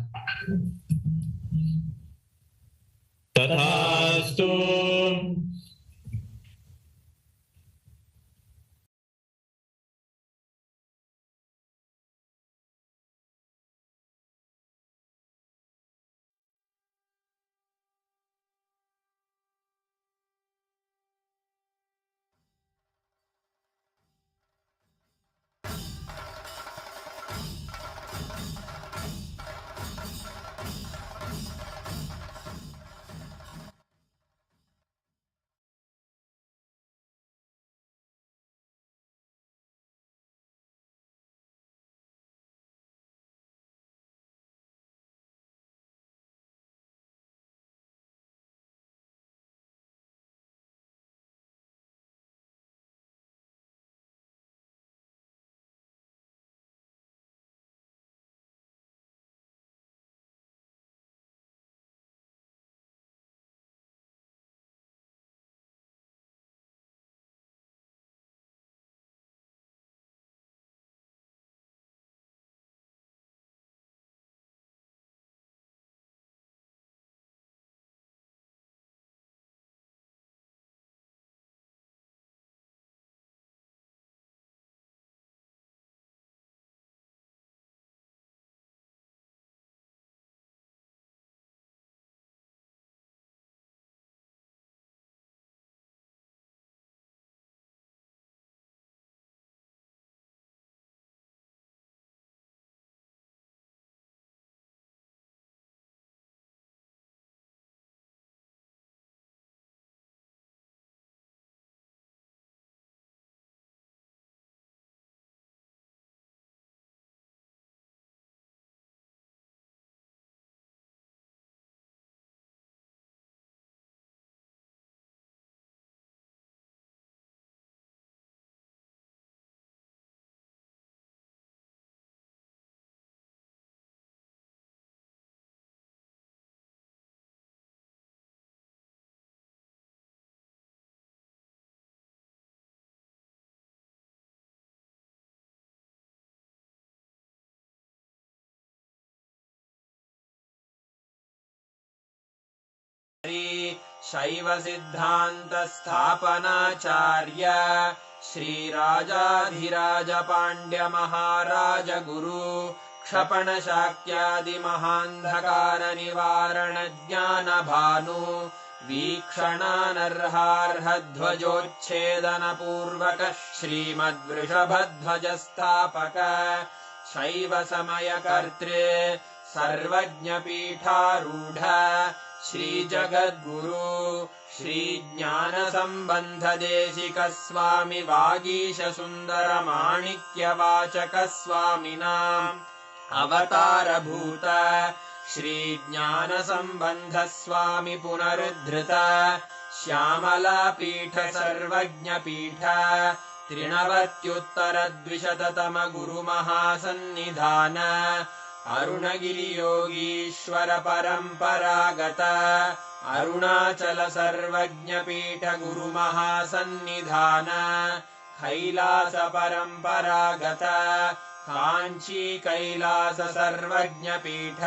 Tathastu. शैव सिद्धांत स्थापनाचार्य श्रीराजाधिराज पांड्य महाराज गुरु क्षपण शाक्यादि महांधकार निवारण ज्ञान भानु वीक्षणानर्हार्ह ध्वजोच्छेदन पूर्वक श्रीमद्वृषभध्वज स्थापक शैव समय कर्तृ सर्वज्ञ पीठारूढ़ श्री जगद्गुरु श्री ज्ञान संबंध देशिक स्वामी वागीश सुंदर माणिक्य वाचक स्वामिनाम् अवतार भूत श्री ज्ञान संबंध स्वामी पुनरुद्धृत श्यामला पीठ सर्वज्ञ पीठ त्रिनवत्युत्तर द्विशततम गुरु महासन्निधान अरुणगिरि योगीश्वर परंपरागत अरुणाचल सर्वज्ञ पीठ गुरु महासन्निधान कैलास परंपरागत कांची कैलास सर्वज्ञ पीठ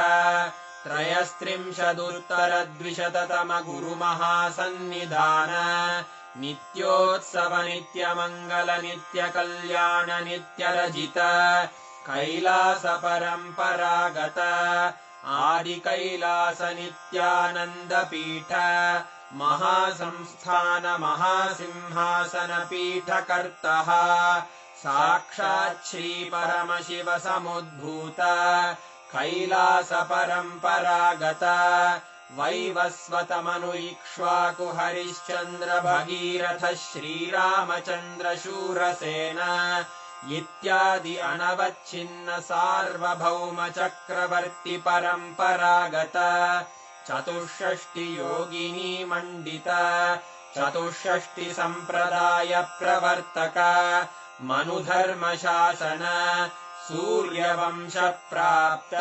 त्रयस्त्रिंशदुत्तर द्विशततम गुरु महासन्निधान नित्योत्सव नित्य मंगल नित्य कल्याण नित्य रजित कैलास परंपरागत आदि कैलास नित्यानंद पीठ महासंस्थान महासिंहासन पीठ कर्तः साक्षात् श्री परमशिव समुद्भूत कैलास परंपरागत वैवस्वत मनु इक्ष्वाकु हरिश्चंद्र भगीरथ श्रीरामचंद्र शूरसेन इत्यादि अनवच्छिन्न सार्वभौम चक्रवर्ती परंपरागत चतुष्षष्टि योगिनी मंडित चतुष्षष्टि संप्रदाय प्रवर्तक मनुधर्म शासन सूर्यवंश प्राप्त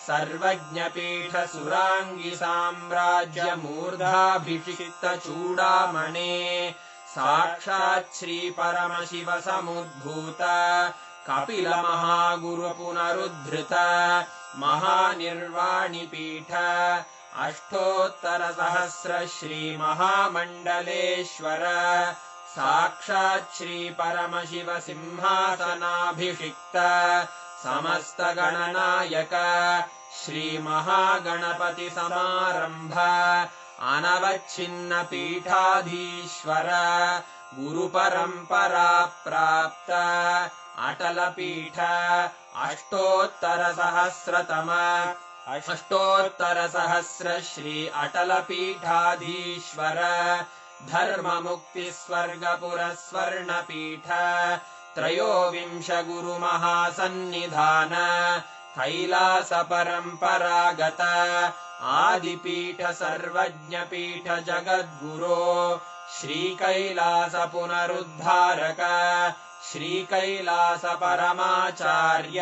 सर्वज्ञपीठसुराङ्गि साम्राज्यमूर्धाभिषिक्तचूडामणे साक्षात् श्रीपरमशिव समुद्भूत कपिलमहागुरुपुनरुद्धृत महानिर्वाणिपीठ अष्टोत्तरसहस्र श्रीमहामण्डलेश्वर साक्षात् श्रीपरमशिव सिंहासनाभिषिक्त समस्तगणनायक श्रीमहागणपतिसमारम्भ अनवच्छिन्नपीठाधीश्वर गुरुपरम्परा प्राप्त अटलपीठ अष्टोत्तरसहस्र श्री अटलपीठाधीश्वर धर्ममुक्तिस्वर्गपुरस्वर्णपीठ त्रयोविंश गुरुमहासन्निधान कैलासपरम्परागत आदिपीठ सर्वज्ञपीठ जगद्गुरो श्रीकैलासपुनरुद्धारक श्रीकैलासपरमाचार्य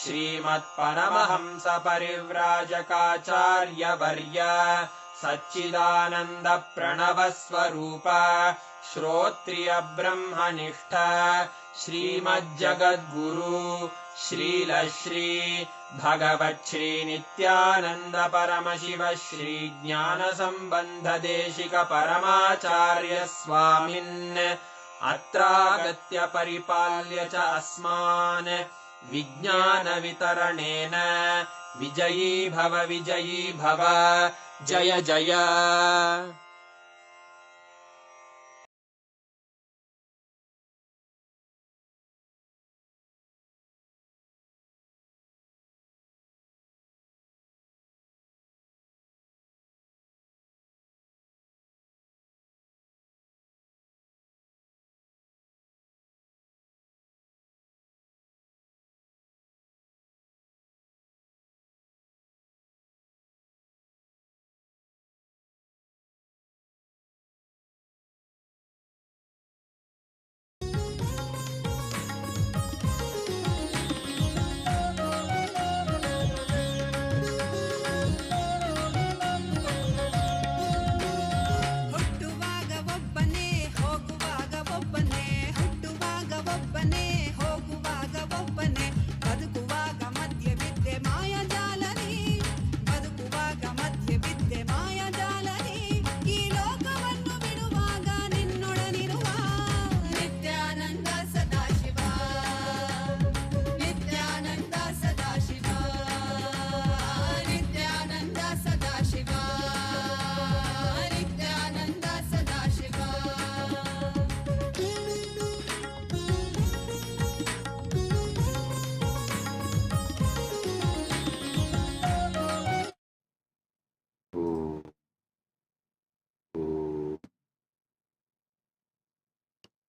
श्रीमत्परमहंसपरिव्राजकाचार्यवर्य सच्चिदानन्दप्रणवस्वरूप श्रोत्रियब्रह्मनिष्ठ श्रीमज्जगद्गुरु श्रीलश्री भगवच्छ्री नित्यानन्द परमशिव श्री ज्ञानसम्बन्धदेशिक परमाचार्य स्वामिन् अत्रागत्य परिपाल्य च अस्मान् विज्ञानवितरणेन विजयी भव जय जय।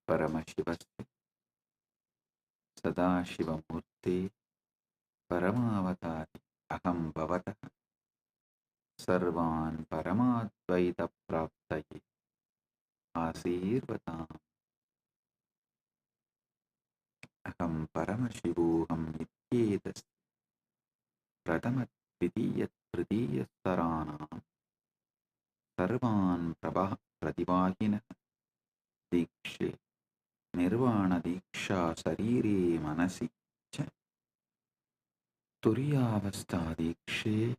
Paramashiva Sadashiva Murthy Paramavatari Aham Bhavata Sarvan Paramadvaita Praptaye Asirvatam Aham Paramashivoham Nityetas Pratamat Vidiyat Pradiyat Saranam Sarvan Pratibahina Dikshe Nirvana Diksha Sarire Manasi Cha Turiyavastha Dikshe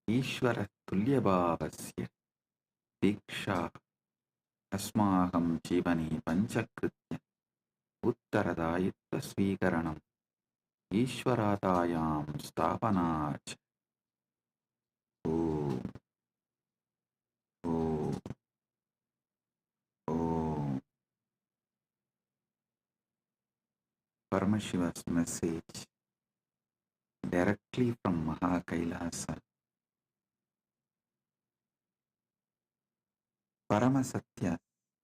Ishvara Tulyabhavasya Diksha Asmaham Jivani Pancha Krityas Uttaradayitva Swikaranam Ishvaratayam Stapanach Om Om Om. Paramashiva's message directly from Mahakailasa. Paramasatya,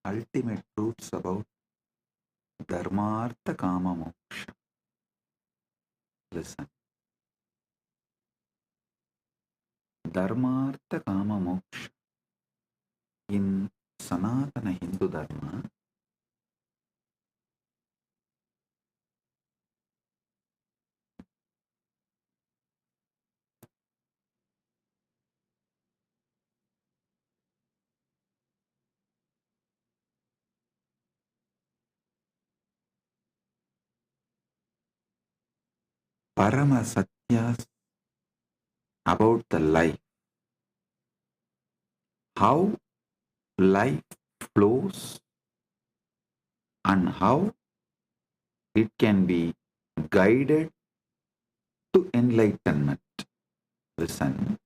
ultimate truths about Dharmartha Kama Moksha. Listen. Dharmartha Kama Moksha in Sanatana Hindu Dharma Paramasatyas about the life, how life flows and how it can be guided to enlightenment. Listen.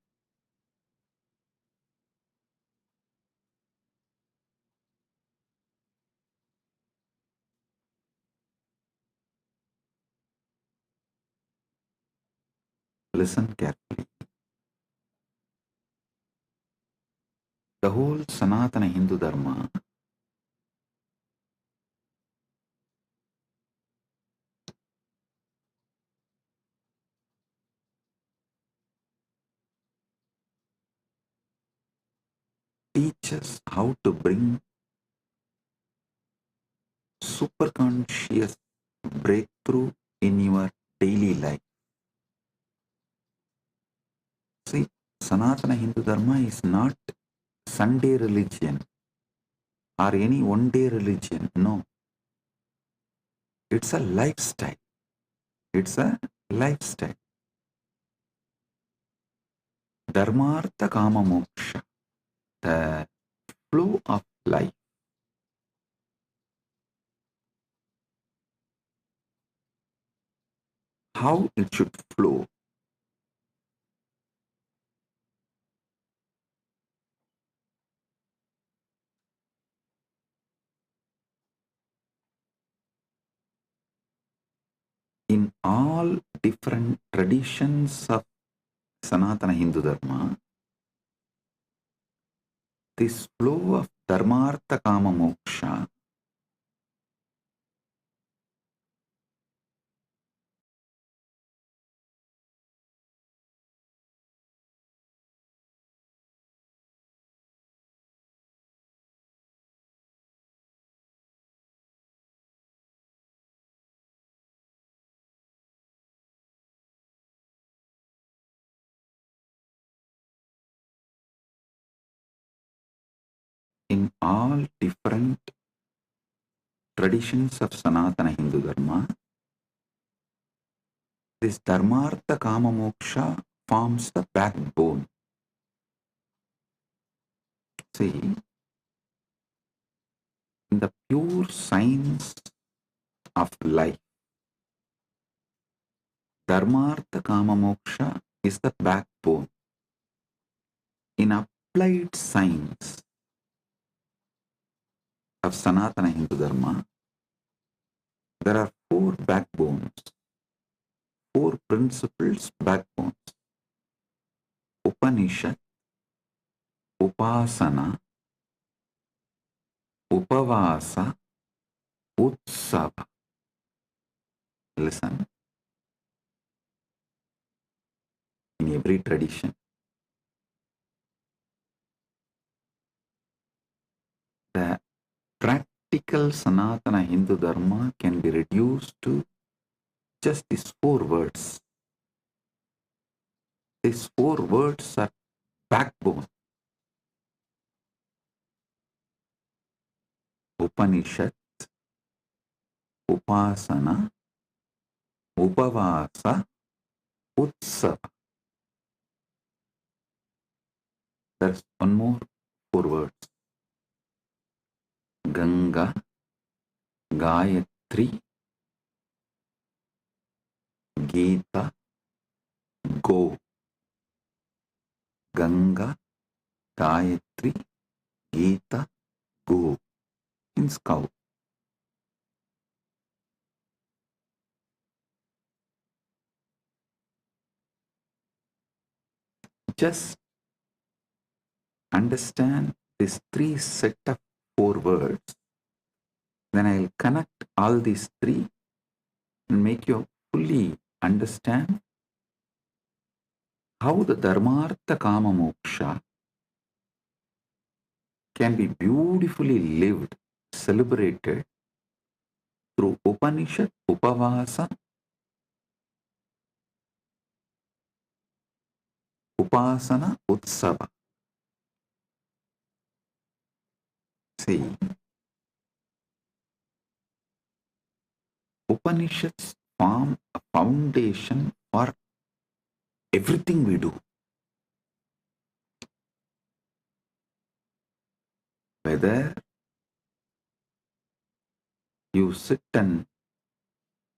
Listen carefully. The whole Sanatana Hindu Dharma teaches how to bring superconscious breakthrough in your daily life. See, Sanatana Hindu Dharma is not Sunday religion or any one day religion. No. It's a lifestyle. It's a lifestyle. Dharmartha Kama Moksha, the flow of life. How it should flow. In all different traditions of Sanatana Hindu Dharma, this flow of Dharmartha Kama Moksha in all different traditions of Sanatana Hindu Dharma, this Dharmartha Kama Moksha forms the backbone. See, in the pure science of life, Dharmartha Kama Moksha is the backbone. In applied science of Sanatana Hindu Dharma, there are four backbones, four principles backbones. Upanishad, Upasana, Upavasa, Utsava. Listen. In every tradition, the practical Sanatana Hindu Dharma can be reduced to just these four words. These four words are backbone. Upanishad, Upasana, Upavasa, Utsava. There's one more four words. Ganga, Gayatri, Gita, Go. Ganga, Gayatri, Gita, Go. Means cow. Just understand these three set of four words, then I'll connect all these three and make you fully understand how the Dharmartha Kama Moksha can be beautifully lived, celebrated through Upanishad, Upavasa, Upasana, Utsava. See, Upanishads form a foundation for everything we do. Whether you sit and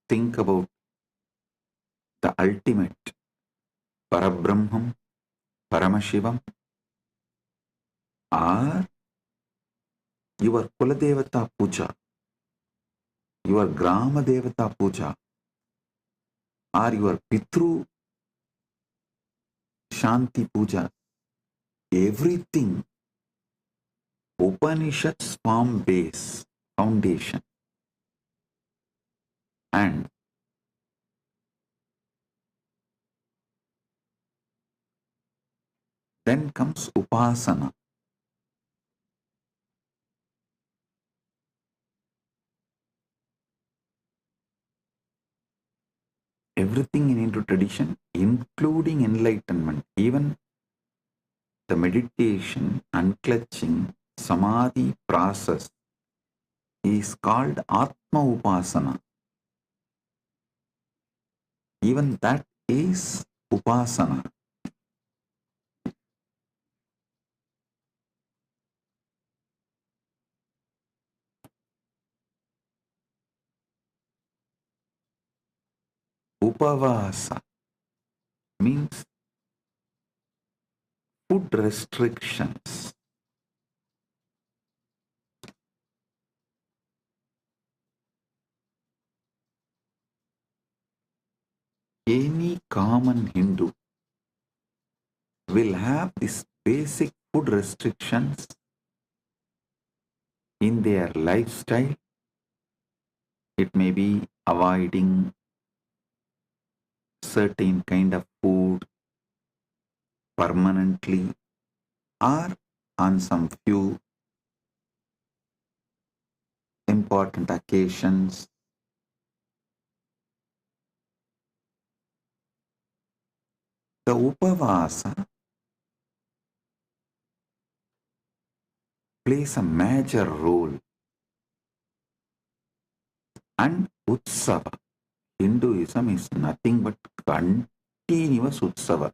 think about the ultimate Parabrahman, Paramashivam, or your Kuladevata Puja, your Grama Devata Puja, or your Pitru Shanti Puja, everything Upanishads form base, foundation. And then comes Upasana. Everything in Hindu tradition, including enlightenment, even the meditation, unclutching, samadhi process is called Atma Upasana. Even that is Upasana. Upavasa means food restrictions. Any common Hindu will have these basic food restrictions in their lifestyle. It may be avoiding certain kind of food permanently or on some few important occasions. The Upavasa plays a major role, and Utsava. Hinduism is nothing but continuous Utsava.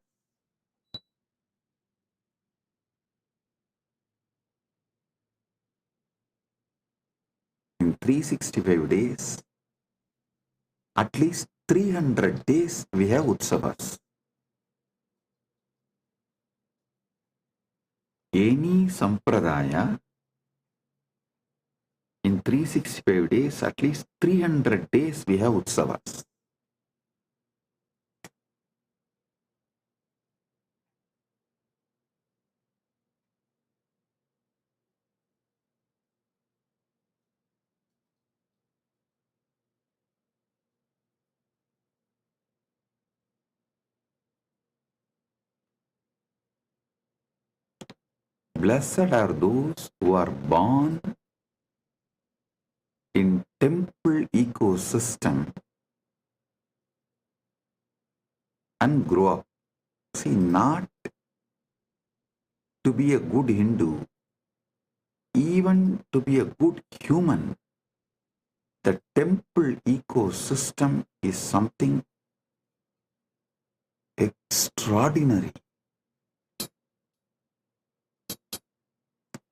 In 365 days, at least 300 days we have Utsavas. Any Sampradaya, in 365 days, at least 300 days we have Utsavas. Blessed are those who are born in temple ecosystem and grow up. See, not to be a good Hindu, even to be a good human, the temple ecosystem is something extraordinary.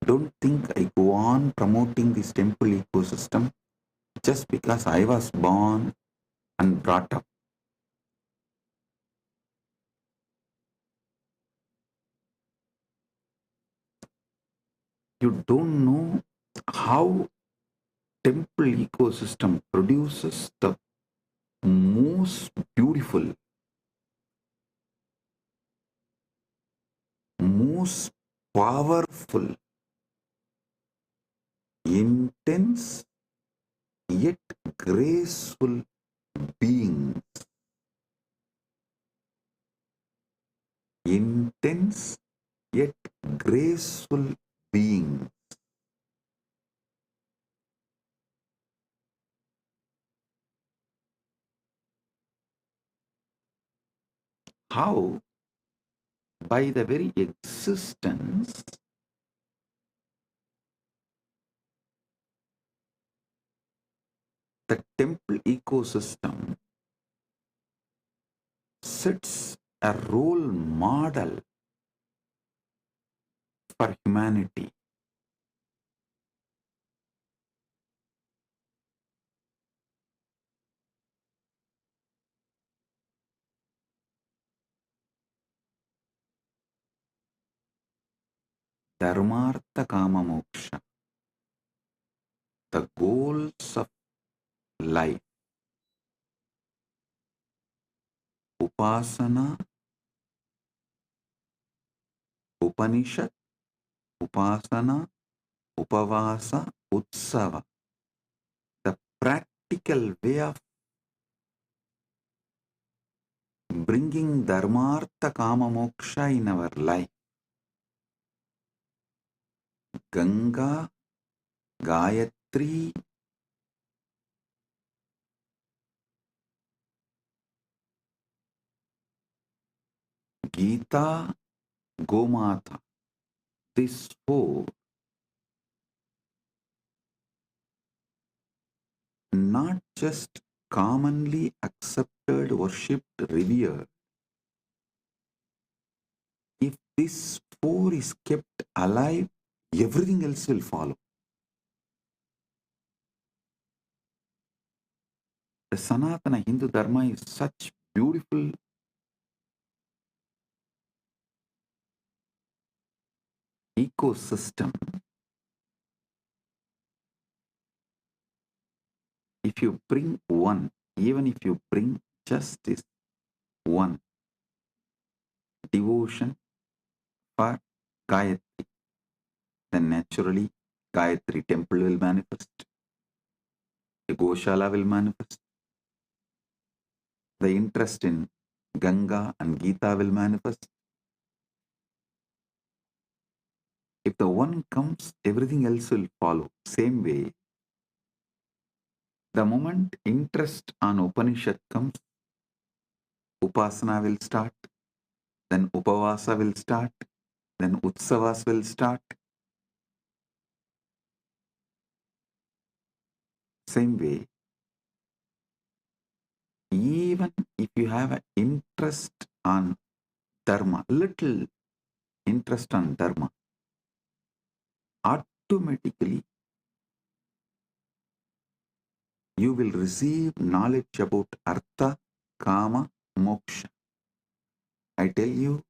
Don't think I go on promoting this temple ecosystem just because I was born and brought up. You don't know how temple ecosystem produces the most beautiful, most powerful, intense yet graceful beings. Intense yet graceful beings. How? By the very existence the temple ecosystem sets a role model for humanity. Dharmartha Kama Moksha, the goals of life. Upasana, Upanishad, Upasana, Upavasa, Utsava. The practical way of bringing Dharmartha Kama Moksha in our life. Ganga, Gayatri, Gita, Gomata. These four, not just commonly accepted, worshipped, revered. If this four is kept alive, everything else will follow. The Sanatana Hindu Dharma is such beautiful ecosystem. If you bring one, even if you bring just this one, devotion for Gayatri, then naturally Gayatri temple will manifest, the Goshala will manifest, the interest in Ganga and Gita will manifest. If the one comes, everything else will follow. Same way, the moment interest on Upanishad comes, Upasana will start, then Upavasa will start, then Utsavas will start. Same way, even if you have an interest on Dharma, little interest on Dharma, automatically you will receive knowledge about Artha, Kama, Moksha. I tell you,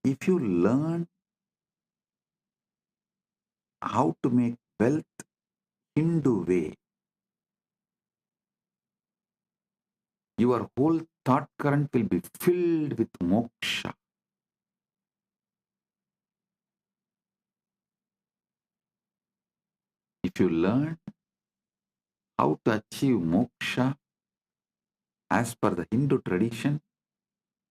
if you learn how to make wealth Hindu way, your whole thought current will be filled with moksha. If you learn how to achieve moksha as per the Hindu tradition,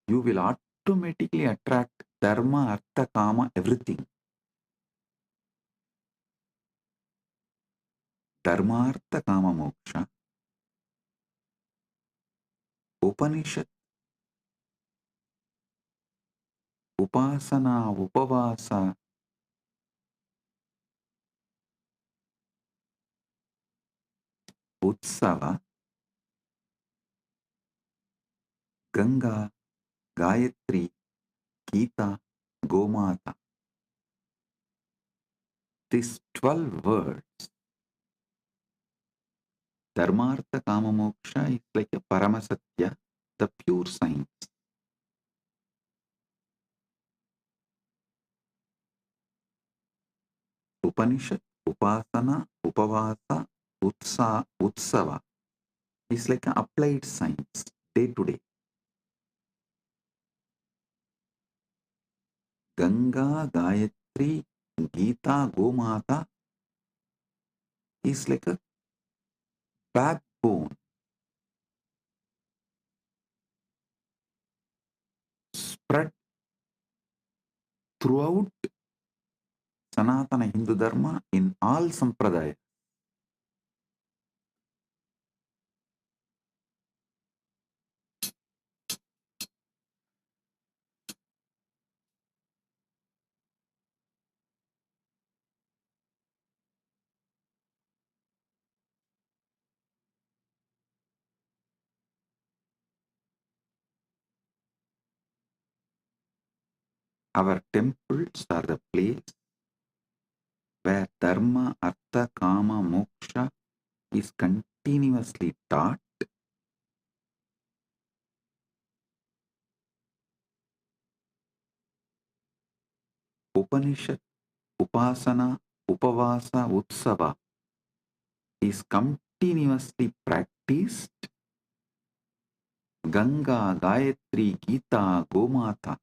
you will automatically attract dharma, artha, kama, everything. Dharma, artha, kama, moksha. Upanishad, upasana, upavasa, utsava, Ganga, Gayatri, Gita, Gomata. These 12 words, Dharmartha Kama Moksha, is like a Paramasatya, the pure science. Upanishad, Upasana, Upavasa, Utsava is like an applied science, day to day. Ganga, Gayatri, Gita, Gomata is like a backbone, spread throughout Sanatana Hindu Dharma in all Sampradaya. Our temples are the place where dharma, artha, kama, moksha is continuously taught. Upanishad, upasana, upavasa, utsava is continuously practiced. Ganga, Gayatri, Gita, Gomata.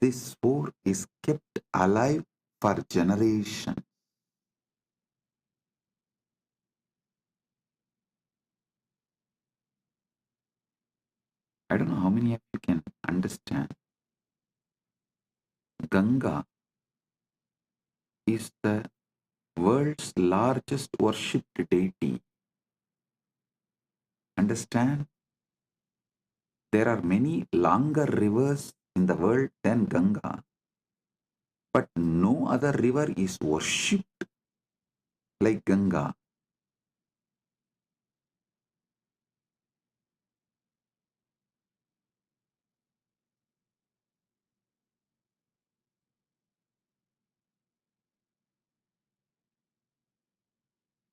This four is kept alive for generations. I don't know how many of you can understand. Ganga is the world's largest worshipped deity. Understand? There are many longer rivers in the world than Ganga, but no other river is worshipped like Ganga.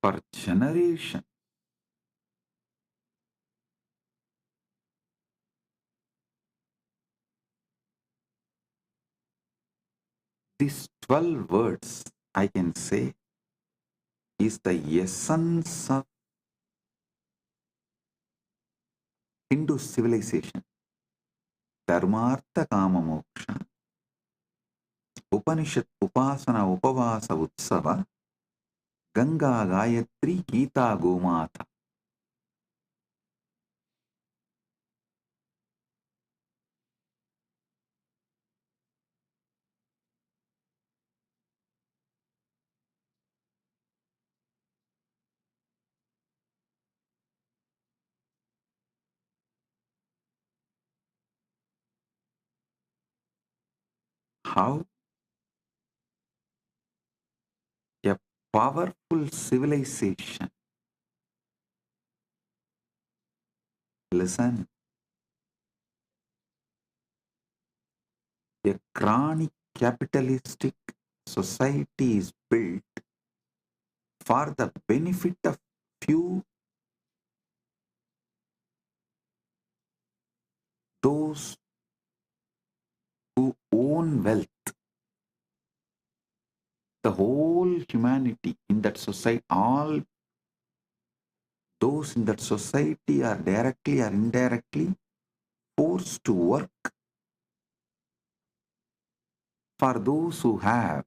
For generations, these 12 words, I can say, is the essence of Hindu civilization. Dharmartha Kama Moksha, Upanishad, Upasana, Upavasa, Utsava, Ganga, Gayatri, Gita, Gomata. How a powerful civilization, listen, a chronic capitalistic society is built for the benefit of few, those who own wealth. The whole humanity in that society, all those in that society are directly or indirectly forced to work for those who have,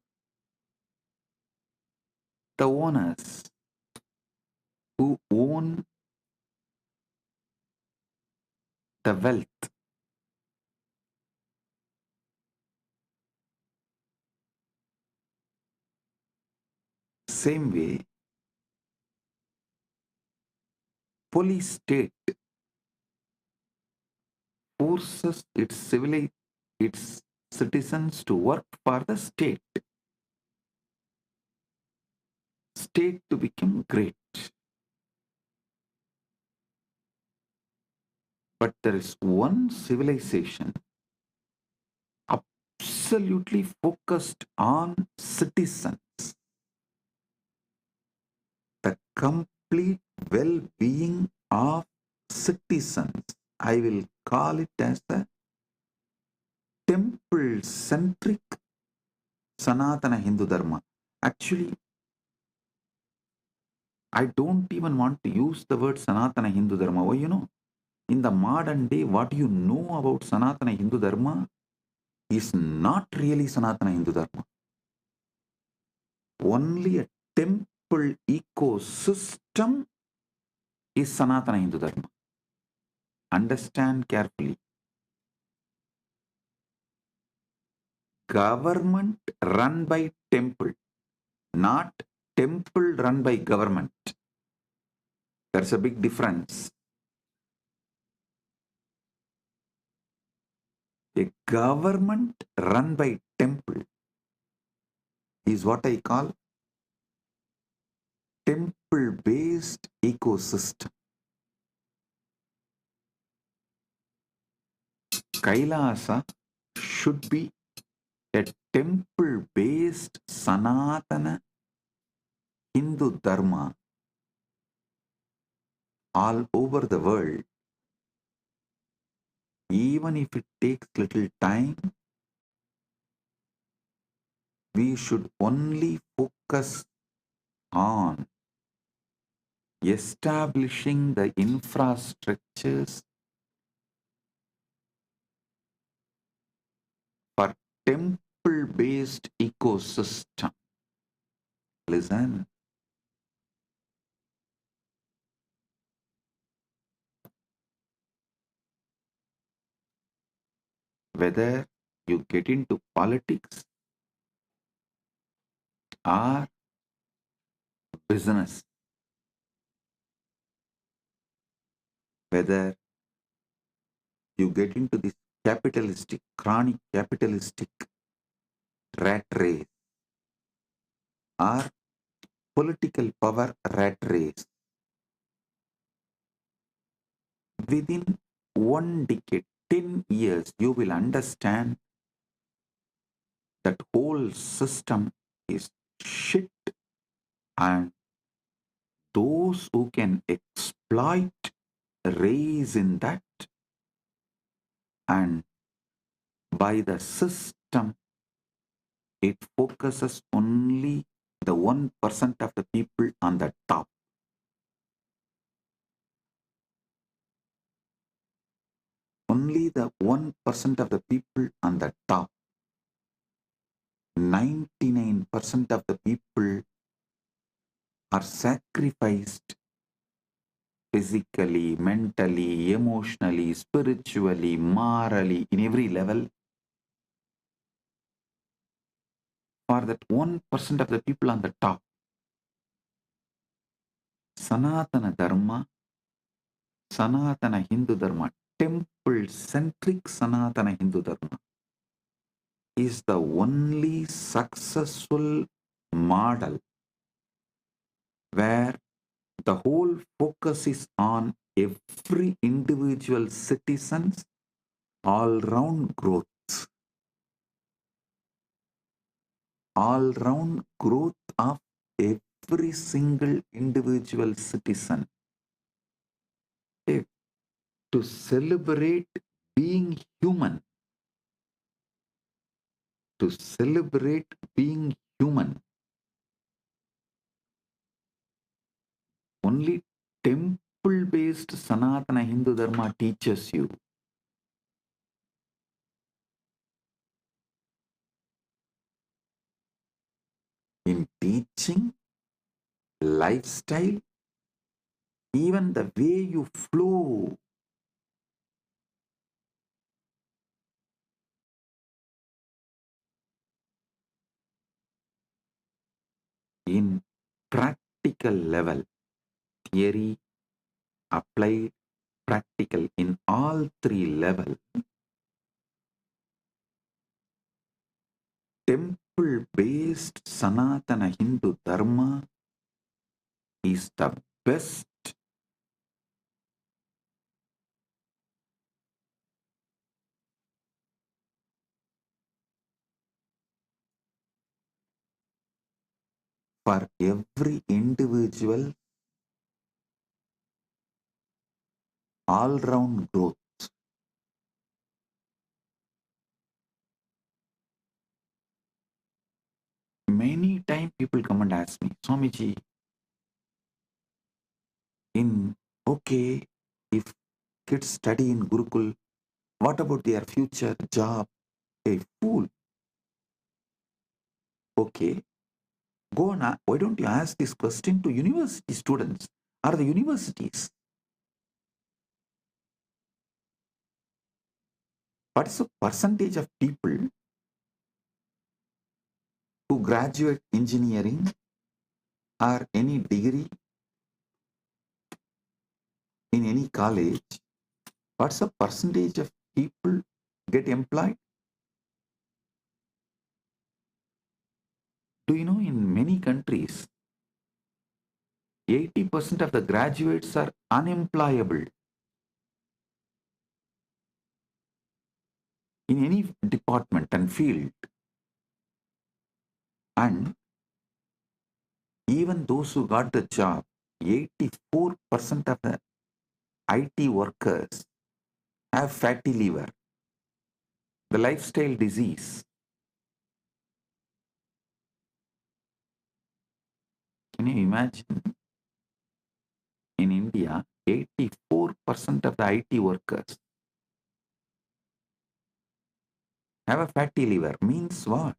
the owners who own the wealth. Same way, police state forces its citizens to work for the state to become great. But there is one civilization absolutely focused on citizens, the complete well-being of citizens. I will call it as a temple-centric Sanatana Hindu Dharma. Actually, I don't even want to use the word Sanatana Hindu Dharma. Why, in the modern day, what you know about Sanatana Hindu Dharma is not really Sanatana Hindu Dharma. Only a temple ecosystem is Sanatana Hindu Dharma. Understand carefully. Government run by temple, not temple run by government. There's a big difference. A government run by temple is what I call temple-based ecosystem. Kailasa should be a temple-based Sanatana Hindu Dharma all over the world. Even if it takes little time, we should only focus on establishing the infrastructures for temple-based ecosystem. Listen. Whether you get into politics or business, whether you get into this capitalistic, chronic capitalistic rat race or political power rat race, within 1 decade, 10 years, you will understand that whole system is shit, and those who can exploit raise in that, and by the system it focuses only the 1% of the people on the top. Only the 1% of the people on the top. 99% of the people are sacrificed physically, mentally, emotionally, spiritually, morally, in every level for that 1% of the people on the top. Sanatana Dharma, Sanatana Hindu Dharma, temple-centric Sanatana Hindu Dharma is the only successful model where the whole focus is on every individual citizen's all-round growth. All-round growth of every single individual citizen. To celebrate being human. To celebrate being human. Only temple-based Sanatana Hindu Dharma teaches you. In teaching, lifestyle, even the way you flow. In practical level, theory, applied, practical, in all three levels, temple-based Sanatana Hindu Dharma is the best for every individual all-round growth. Many times people come and ask me, Swamiji, if kids study in Gurukul, what about their future job? A fool. Okay, go on. Why don't you ask this question to university students or the universities? What is the percentage of people who graduate engineering or any degree in any college? What's the percentage of people get employed? Do you know in many countries, 80% of the graduates are unemployable. in any department and field. And even those who got the job, 84% of the IT workers have fatty liver, the lifestyle disease. Can you imagine? In India, 84% of the IT workers have a fatty liver. Means what?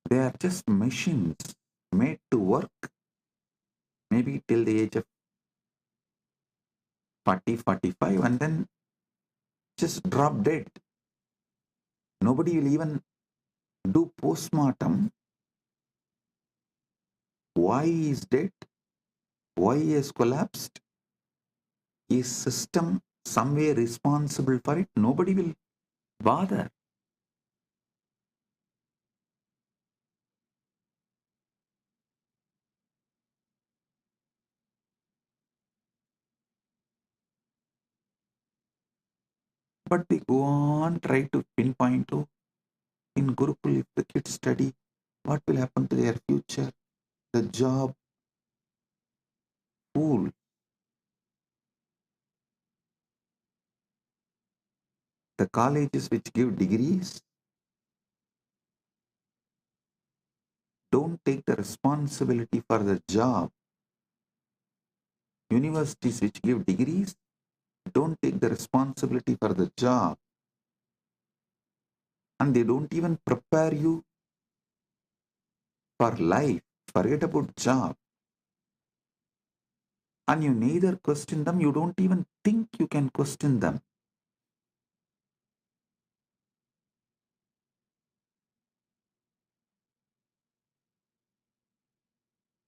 They are just machines made to work maybe till the age of 40, 45 and then just drop dead. Nobody will even do post-mortem. Why he is dead? Why he has collapsed? Is system somewhere responsible for it? Nobody will bother. But they go on, try to pinpoint, oh, in Gurukul, if the kids study, what will happen to their future? The job, fool. The colleges which give degrees don't take the responsibility for the job. Universities which give degrees don't take the responsibility for the job. And they don't even prepare you for life. Forget about job. And you neither question them, you don't even think you can question them.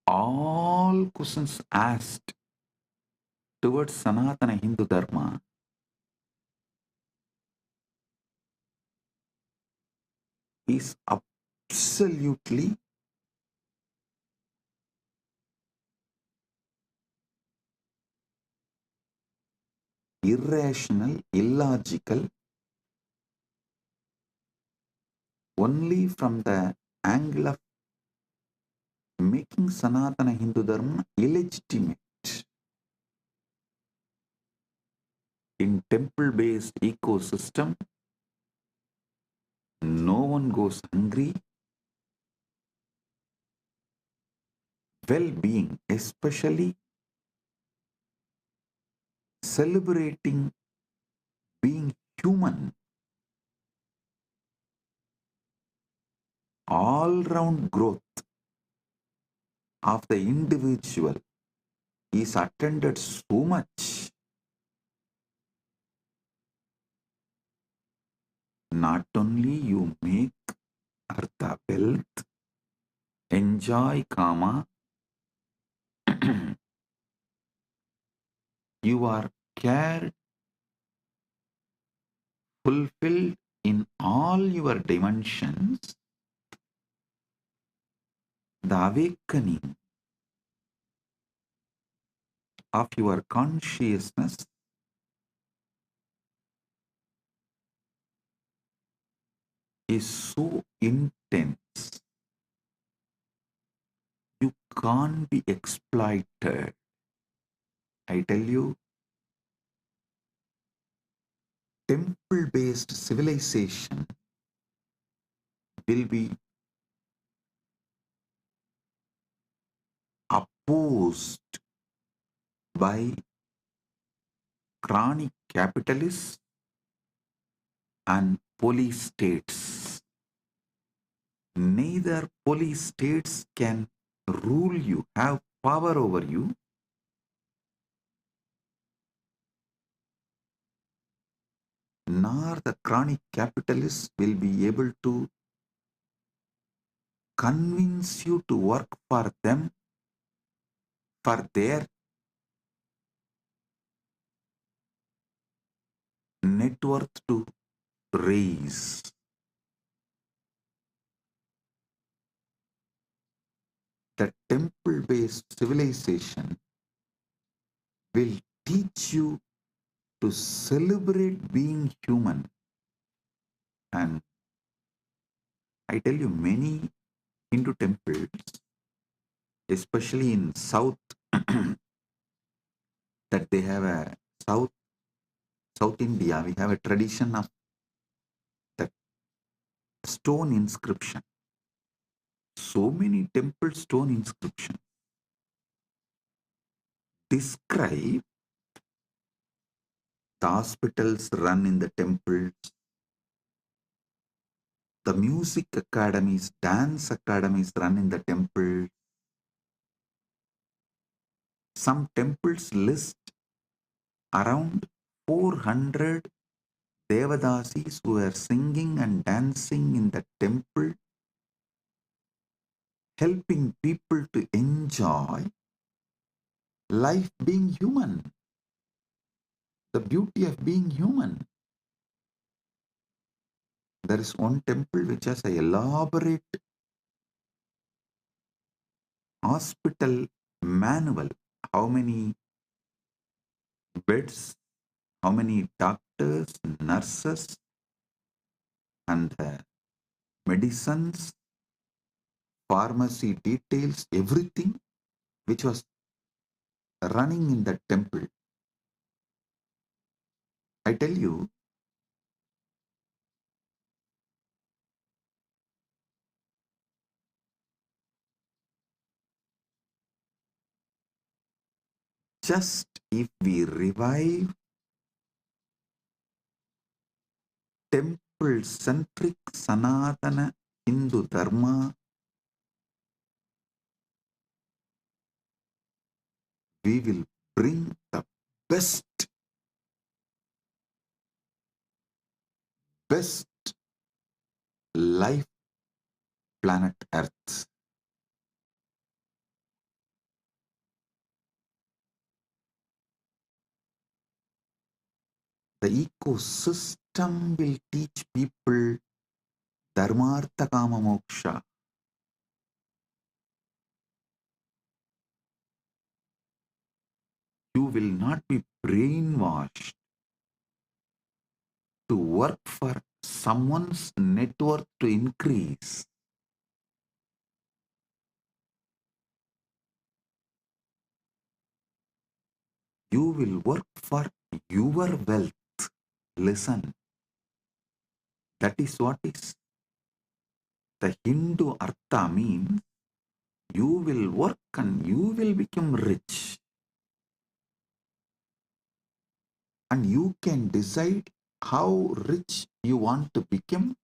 All questions asked towards Sanatana Hindu Dharma is absolutely irrational, illogical, only from the angle of making Sanatana Hindu Dharma illegitimate. In temple-based ecosystem, no one goes hungry. Well-being, especially celebrating being human, all-round growth of the individual is attended so much. Not only you make artha wealth, enjoy kama, you are cared, fulfilled in all your dimensions. The awakening of your consciousness is so intense, you can't be exploited. I tell you, temple-based civilization will be opposed by chronic capitalists and police states. Neither police states can rule you, have power over you, nor the chronic capitalists will be able to convince you to work for them, for their net worth to raise. The temple-based civilization will teach you to celebrate being human. And I tell you, many Hindu temples, especially in South, that they have a South India, we have a tradition of that stone inscription. So many temple stone inscriptions describe the hospitals run in the temples, the music academies, dance academies run in the temple. Some temples list around 400 Devadasis who are singing and dancing in the temple, helping people to enjoy life being human, the beauty of being human. There is one temple which has an elaborate hospital manual. How many beds, how many doctors, nurses, and medicines, pharmacy details, everything which was running in that temple. I tell you, just if we revive temple-centric Sanatana Hindu Dharma, we will bring the best life planet Earth. The ecosystem will teach people Dharmartha Kama Moksha. You will not be brainwashed to work for someone's net worth to increase. You will work for your wealth. Listen, that is what is the Hindu Artha means. You will work and you will become rich. And you can decide how rich you want to become,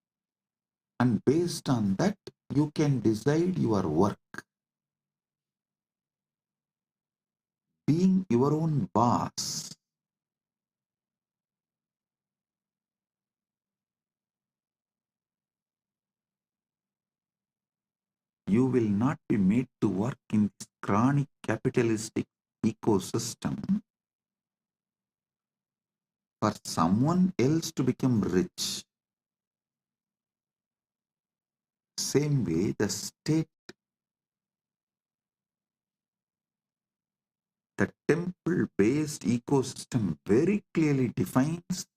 and based on that, you can decide your work. Being your own boss. You will not be made to work in this chronic capitalistic ecosystem for someone else to become rich. Same way, the state, the temple-based ecosystem very clearly defines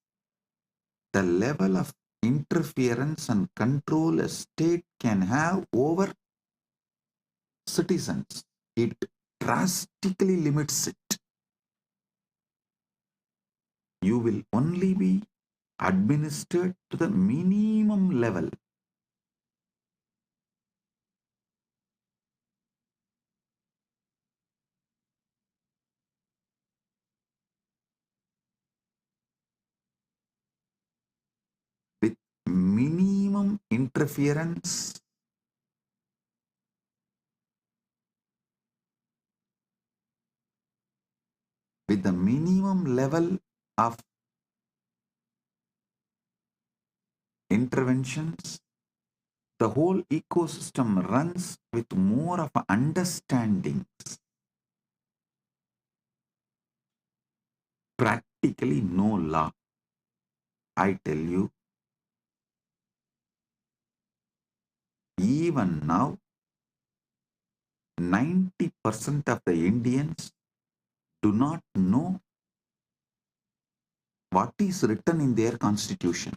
the level of interference and control a state can have over citizens. It drastically limits it. You will only be administered to the minimum level. With minimum interference, with the minimum level of interventions, the whole ecosystem runs with more of understandings. Practically no law. I tell you, even now, 90% of the Indians do not know what is written in their constitution.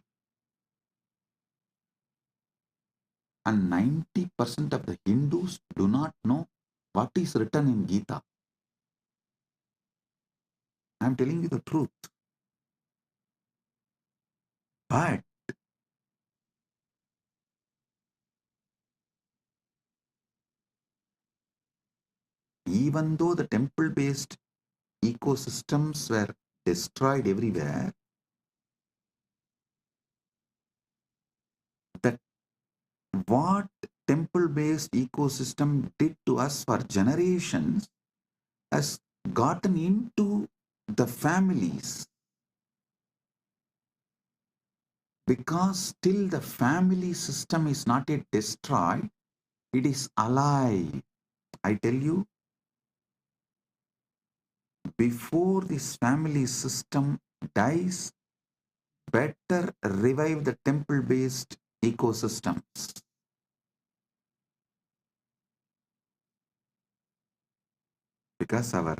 And 90% of the Hindus do not know what is written in Gita. I am telling you the truth. But even though the temple-based ecosystems were destroyed everywhere, that what temple-based ecosystem did to us for generations has gotten into the families, because still the family system is not yet destroyed, it is alive. I tell you, before this family system dies, better revive the temple-based ecosystems. Because our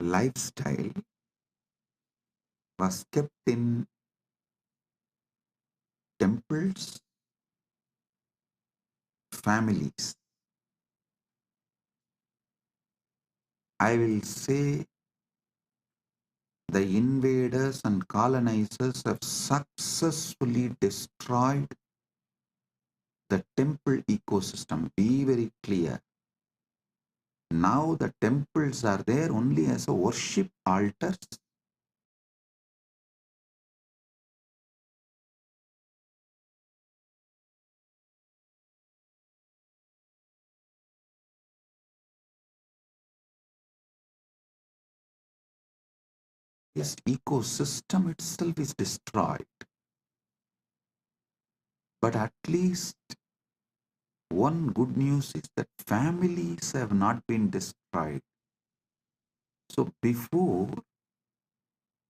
lifestyle was kept in temples, families. I will say the invaders and colonizers have successfully destroyed the temple ecosystem. Be very clear. Now the temples are there only as a worship altars. This ecosystem itself is destroyed. But at least one good news is that families have not been destroyed. So before,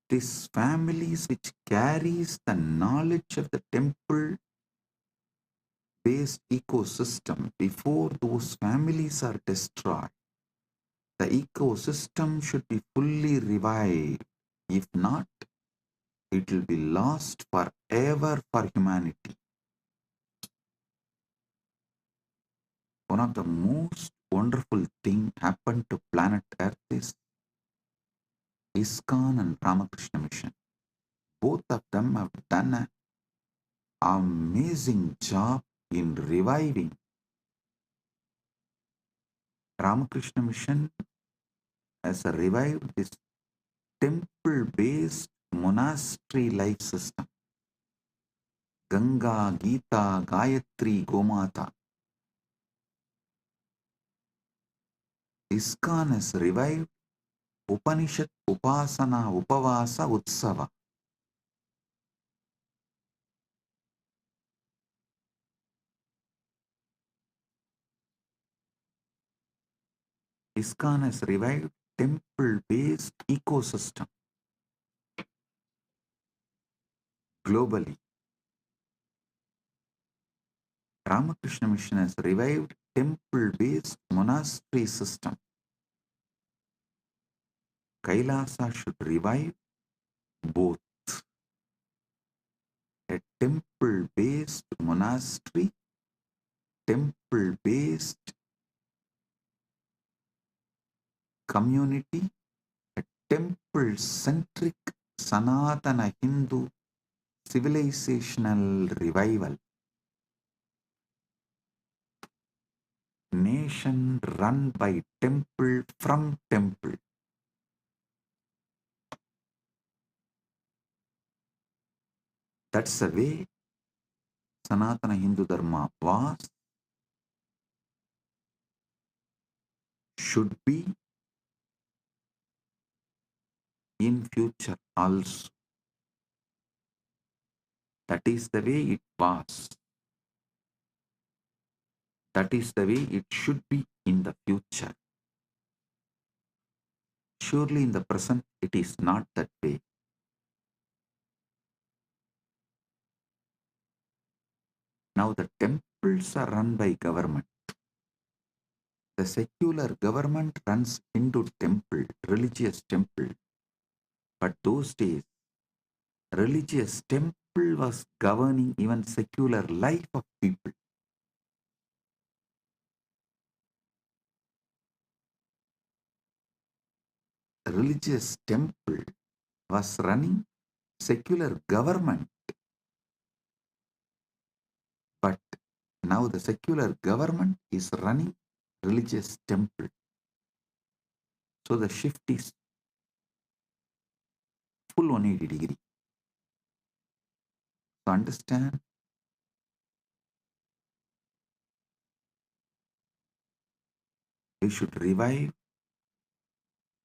these families which carries the knowledge of the temple based ecosystem, before those families are destroyed, the ecosystem should be fully revived. If not, it will be lost forever for humanity. One of the most wonderful things happened to planet Earth is ISKCON and Ramakrishna Mission. Both of them have done an amazing job in reviving. Ramakrishna Mission has revived this temple-based monastery life system. Ganga, Gita, Gayatri, Gomata. ISKCON has revived Upanishad, Upasana, Upavasa, Utsava. ISKCON has revived temple-based ecosystem globally. Ramakrishna Mission has revived temple-based monastery system. Kailasa should revive both. A temple-based monastery, temple-based community, a temple-centric Sanatana Hindu civilizational revival. Nation run by temple from temple. That's the way Sanatana Hindu Dharma was, should be in future also. That is the way it was. That is the way it should be in the future. Surely in the present it is not that way. Now the temples are run by government. The secular government runs Hindu temple, religious temple. But those days, religious temple was governing even secular life of people. Religious temple was running secular government. But now the secular government is running religious temple. So the shift is full 180 degree. So understand, we should revive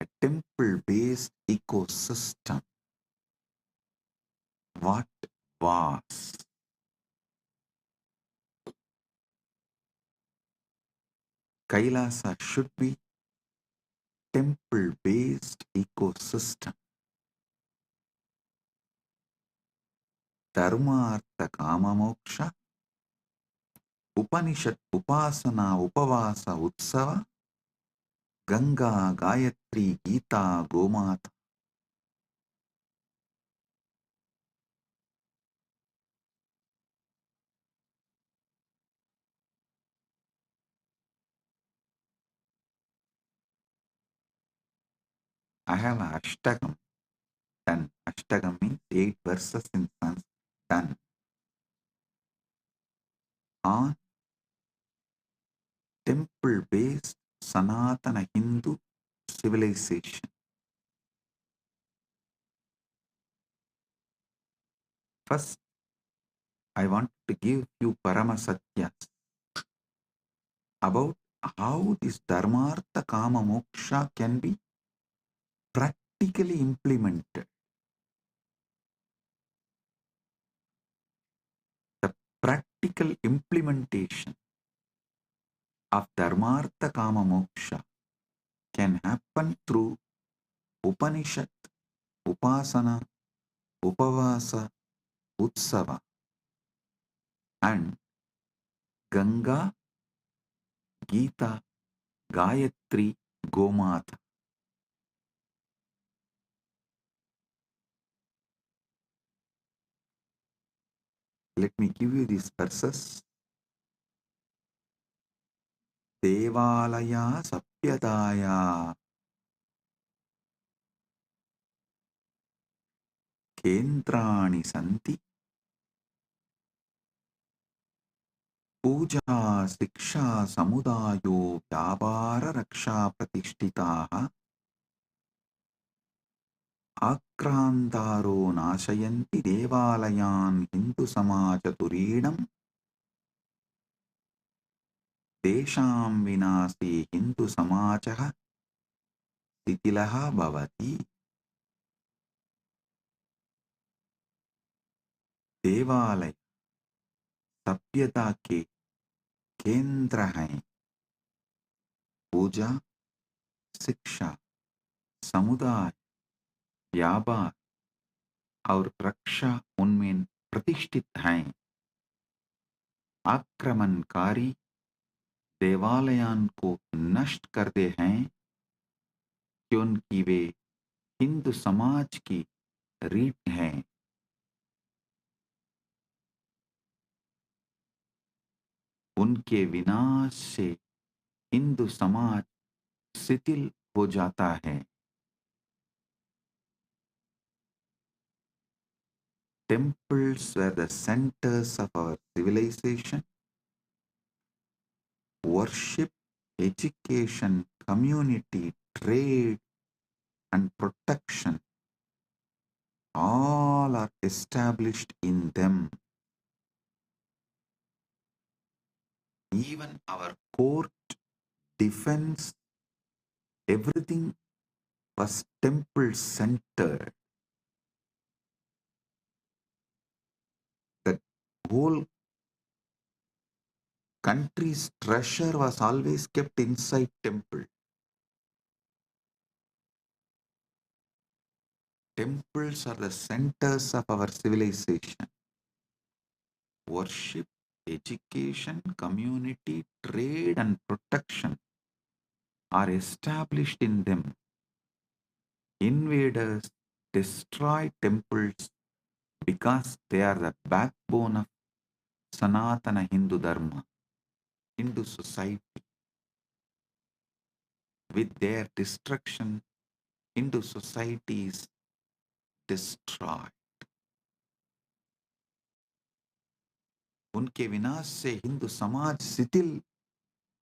a temple-based ecosystem. What was? Kailasa should be temple-based ecosystem. Dharma, Artha, Kama, Moksha, Upanishad, Upasana, Upavasa, Utsava, Ganga, Gayatri, Gita, Gomata. I have an Ashtagam done. Ashtagam means 8 verses in Sanskrit done on temple-based Sanatana Hindu civilization. First, I want to give you Paramasatyas about how this Dharmartha Kama Moksha can be practically implemented. The practical implementation of Dharmartha Kama Moksha can happen through Upanishad, Upasana, Upavasa, Utsava, and Ganga, Gita, Gayatri, Gomata. Let me give you these verses. Devalaya Sapyadaya Kendrani Santi Puja Siksha Samudayo Vyavara Raksha Pratishtitaha Akrantaro Nashayanti Devalayan Hindu Samaja Turinam Desham Vinasi Hindu Samajaha Titilaha Bhavati. देवालय सभ्यता के केंद्र हैं. पूजा, शिक्षा, समुदाय, व्यापार और रक्षा उनमें प्रतिष्ठित हैं. आक्रमणकारी देवालयों को नष्ट करते हैं क्योंकि वे हिंदू समाज की रीढ़ हैं. उनके विनाश से हिंदू समाज शिथिल हो जाता है. Temples were the centers of our civilization. Worship, education, community, trade, and protection all are established in them. Even our court, defense, everything was temple centered. The whole country's treasure was always kept inside temple. Temples are the centers of our civilization. Worship, education, community, trade, and protection are established in them. Invaders destroy temples because they are the backbone of Sanatana Hindu Dharma, Hindu society. With their destruction, Hindu society is destroyed. उनके विनाश से हिंदू समाज शिथिल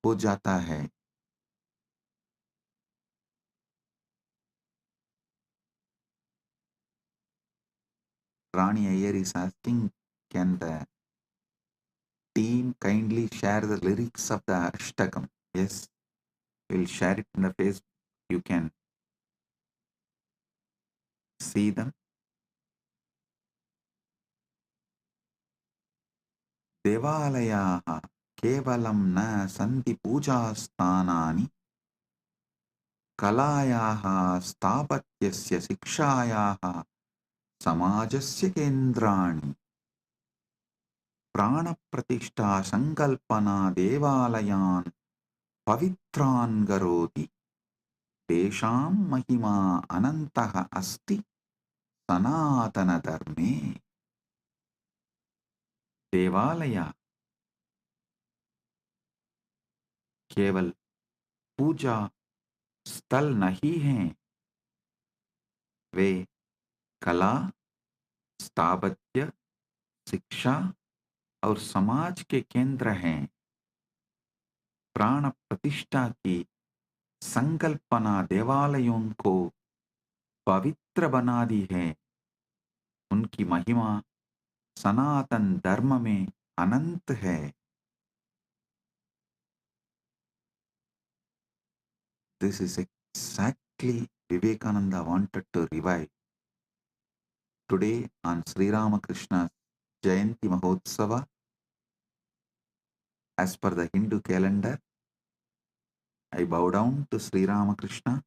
हो जाता है. Rani Iyer is asking, can the team kindly share the lyrics of the Ashtakam? Yes, we'll share it in the Facebook. You can see them. Devalayaha kevalam na santi puja sthanani kalayaha sthapatyasya sikshayaha samajasya kendrani prana pratishtha sankalpana devalayan pavitran garoti tesham mahima anantaha asti sanatana dharme. देवालय केवल पूजा स्थल नहीं हैं, वे कला, स्थापत्य, शिक्षा और समाज के केंद्र हैं. प्राण प्रतिष्ठा की संकल्पना देवालयों को पवित्र बना दी है. उनकी महिमा सनातन धर्म में अनंत है. This is exactly Vivekananda wanted to revive. Today on Sri Ramakrishna's Jayanti Mahotsava, as per the Hindu calendar, I bow down to Sri Ramakrishna.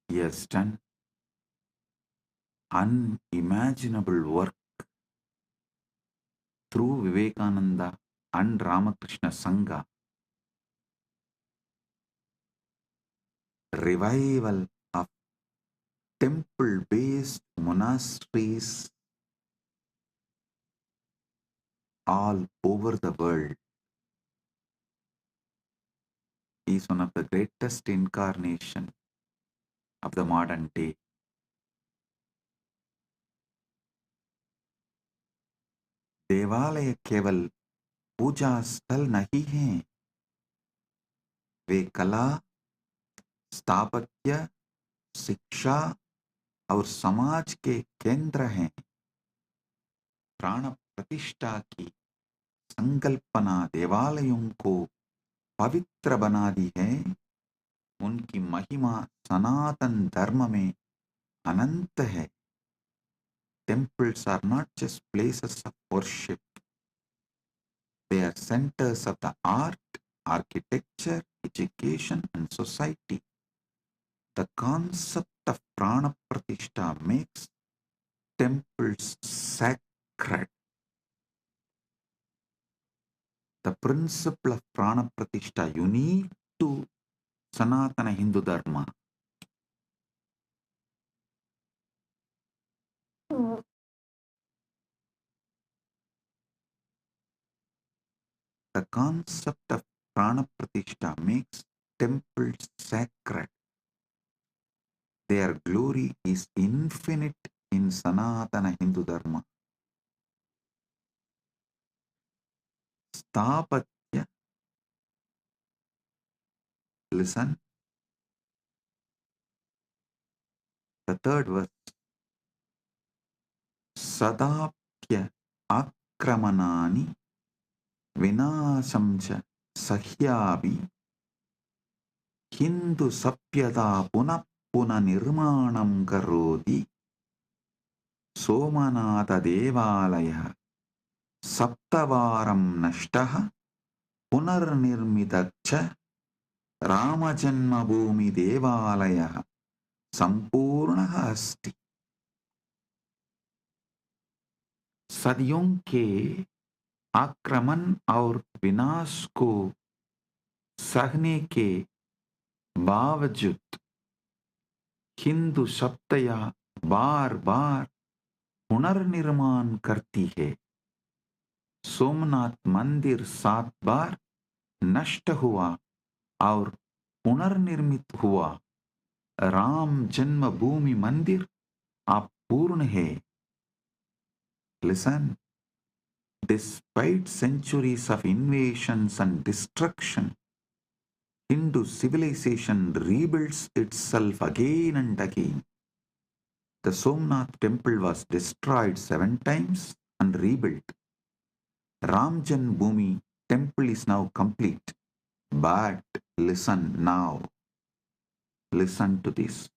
He has done unimaginable work through Vivekananda and Ramakrishna Sangha. Revival of temple-based monasteries all over the world. He is one of the greatest incarnation of the modern day. देवालय केवल पूजा स्थल नहीं हैं, वे कला, स्थापत्य, शिक्षा और समाज के केंद्र हैं. प्राण प्रतिष्ठा की संकल्पना देवालयों को पवित्र बना दी है. उनकी महिमा सनातन धर्म में अनंत है. Temples are not just places of worship. They are centers of the art, architecture, education, and society. The concept of prana pratishtha makes temples sacred. The principle of prana pratishtha unique to Sanatana Hindu Dharma. The concept of prana pratishtha makes temples sacred. Their glory is infinite in Sanatana Hindu Dharma. Sthapatya. Listen. The third verse. Sadapya akramanani vinasam cha sahyabhi Hindu sapyata punah punah nirmanam karoti Somanatha devalaya saptavaram nashtaha punarnirmitacha Ramajanma bhumi devalaya sampurnaha asti. सदियों के आक्रमण और विनाश को सहने के बावजूद हिंदू सत्ता बार बार पुनर्निर्माण करती है। सोमनाथ मंदिर 7 बार नष्ट हुआ और पुनर्निर्मित हुआ। राम जन्मभूमि मंदिर अपूर्ण है। Listen, despite centuries of invasions and destruction, Hindu civilization rebuilds itself again and again. The Somnath temple was destroyed 7 times and rebuilt. Ram Janmabhoomi temple is now complete. But listen now. Listen to this.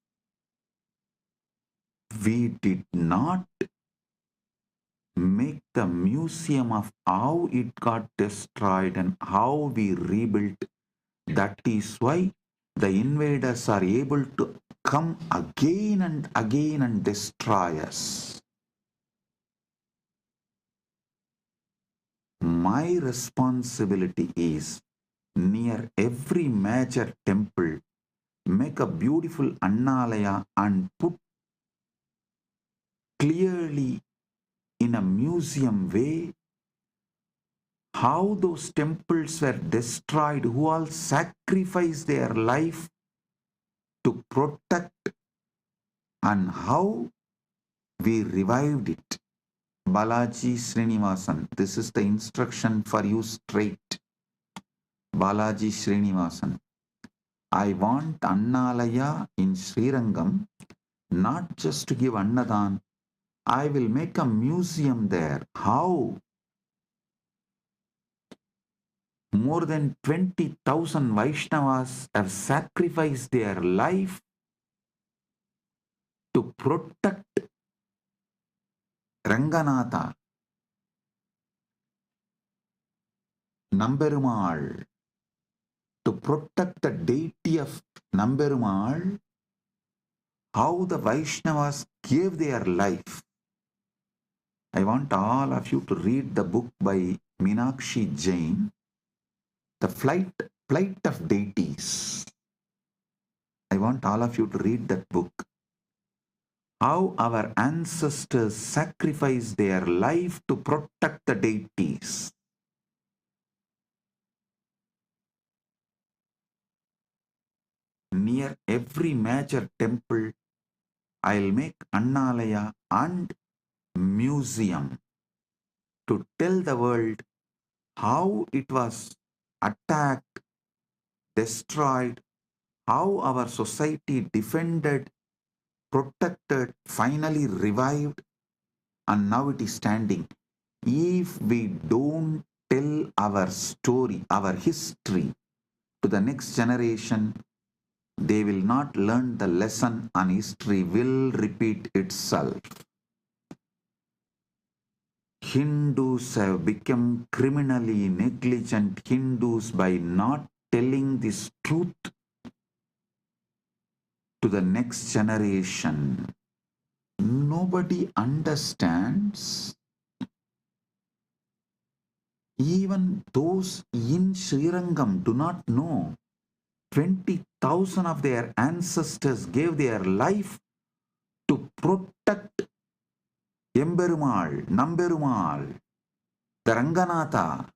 We did not make the museum of how it got destroyed and how we rebuilt. That is why the invaders are able to come again and destroy us. My responsibility is near every major temple, make a beautiful annalaya and put clearly in a museum way how those temples were destroyed, who all sacrificed their life to protect, and how we revived it. Balaji Srinivasan, this is the instruction for you straight. Balaji Srinivasan, I want Annalaya in Srirangam, not just to give Annadan. I will make a museum there. How? More than 20,000 Vaishnavas have sacrificed their life to protect Ranganatha, Namberumal, to protect the deity of Namberumal, how the Vaishnavas gave their life. I want all of you to read the book by Meenakshi Jain, The Flight of Deities. I want all of you to read that book. How our ancestors sacrificed their life to protect the deities. Near every major temple, I'll make Annalaya and museum to tell the world how it was attacked, destroyed, how our society defended, protected, finally revived, and now it is standing. If we don't tell our story, our history to the next generation, they will not learn the lesson and history will repeat itself. Hindus have become criminally negligent Hindus by not telling this truth to the next generation. Nobody understands. Even those in Srirangam do not know. 20,000 of their ancestors gave their life to protect Emberumal, Namberumal, the Ranganatha,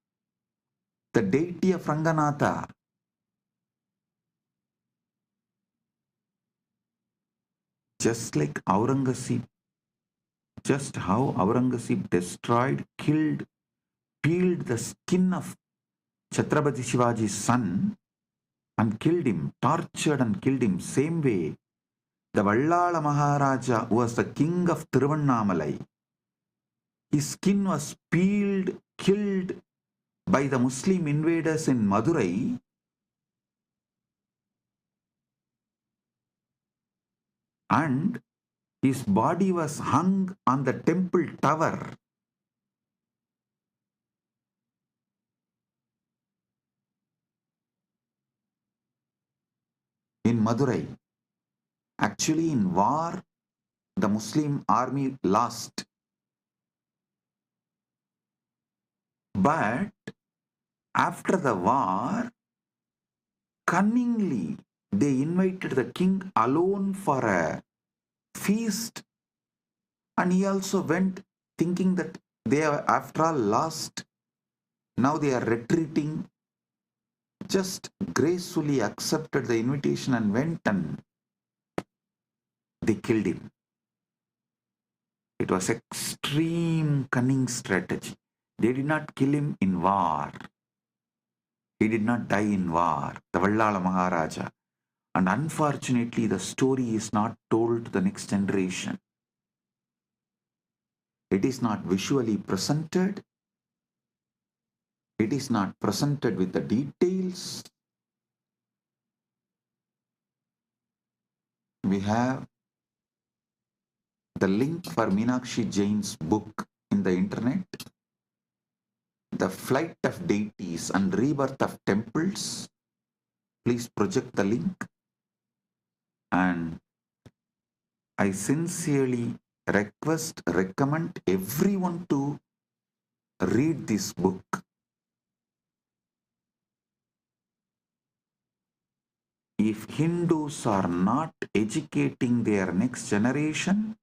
the deity of Ranganatha. Just like Aurangzeb, just how Aurangzeb destroyed, killed, peeled the skin of Chhatrapati Shivaji's son and killed him, tortured and killed him. Same way, the Vallala Maharaja, who was the king of Tiruvannamalai, his skin was peeled, killed by the Muslim invaders in Madurai. and his body was hung on the temple tower. In Madurai. Actually, in war, the Muslim army lost. But after the war, cunningly, they invited the king alone for a feast, and he also went thinking that they are after all lost. Now they are retreating, just gracefully accepted the invitation and went, and they killed him. It was extreme cunning strategy. They did not kill him in war. He did not die in war, the Vallala Maharaja. And unfortunately, the story is not told to the next generation. It is not visually presented. It is not presented with the details. We have the link for Meenakshi Jain's book in the internet, The Flight of Deities and Rebirth of Temples. Please project the link. And I sincerely recommend everyone to read this book. If Hindus are not educating their next generation,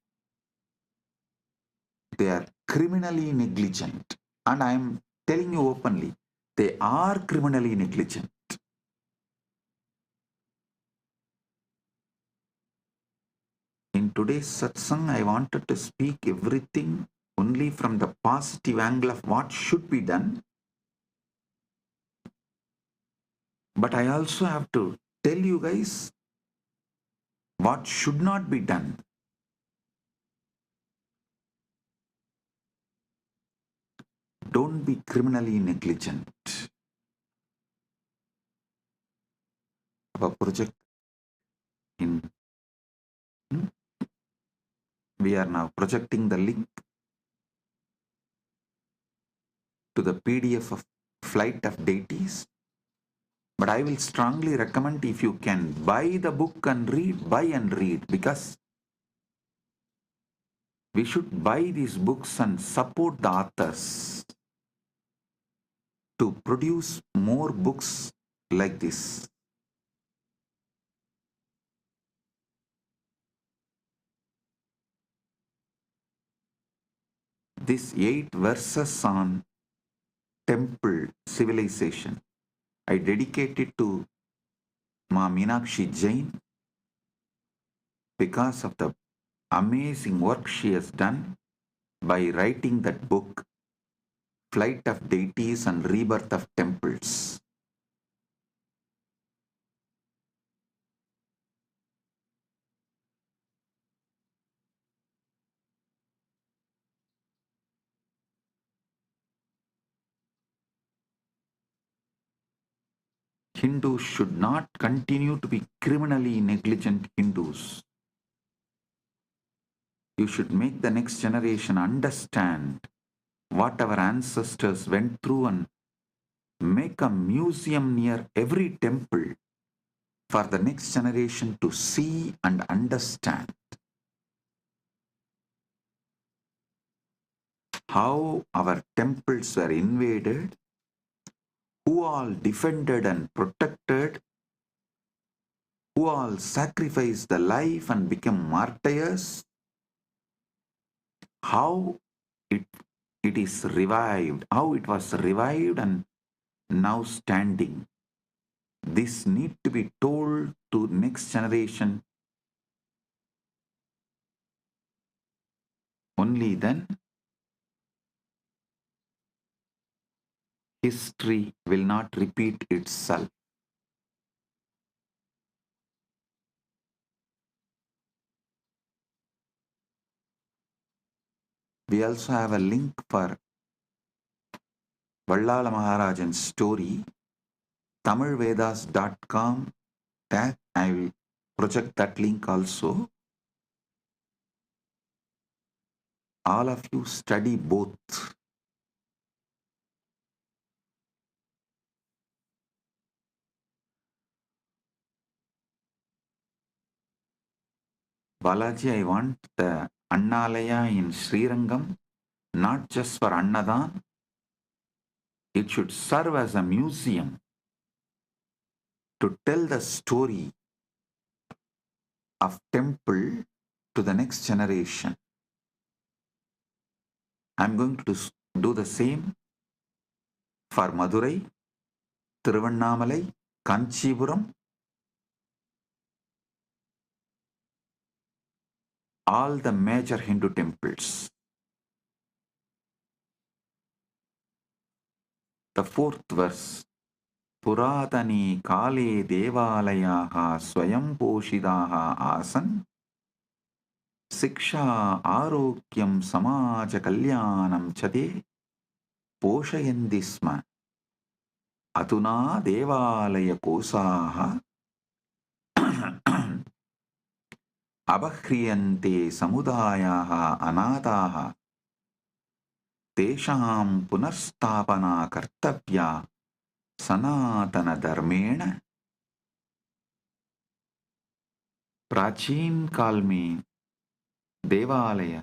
they are criminally negligent. And I am telling you openly, they are criminally negligent. In today's satsang, I wanted to speak everything only from the positive angle of what should be done. But I also have to tell you guys what should not be done. Don't be criminally negligent. Our project we are now projecting the link to the PDF of Flight of Deities. But I will strongly recommend, if you can buy the book and read, buy and read, because we should buy these books and support the authors to produce more books like this. These 8 verses on temple civilization, I dedicate it to Ma Meenakshi Jain because of the amazing work she has done by writing that book, Flight of Deities and Rebirth of Temples. Hindus should not continue to be criminally negligent Hindus. You should make the next generation understand what our ancestors went through and make a museum near every temple for the next generation to see and understand how our temples were invaded, who all defended and protected, who all sacrificed the life and became martyrs, how it is revived, how it was revived and now standing. This need to be told to next generation. Only then history will not repeat itself. We also have a link for Vallala Maharajan's story, tamilvedas.com. I will project that link also. all of you study both. Balaji, I want the Annalaya in Srirangam, not just for Annadan. It should serve as a museum to tell the story of temple to the next generation. I'm going to do the same for Madurai, Tiruvannamalai, Kanchipuram, all the major Hindu temples. The fourth verse. Puratani kale devalayaha swayam poshidaha asan siksha arogyam samaja kalyanam chade poshayandisma atuna devalaya kosaha abhriyante samudayaha anadaha tesham punarstapana kartavya sanatana dharmena. प्राचीन काल में देवालय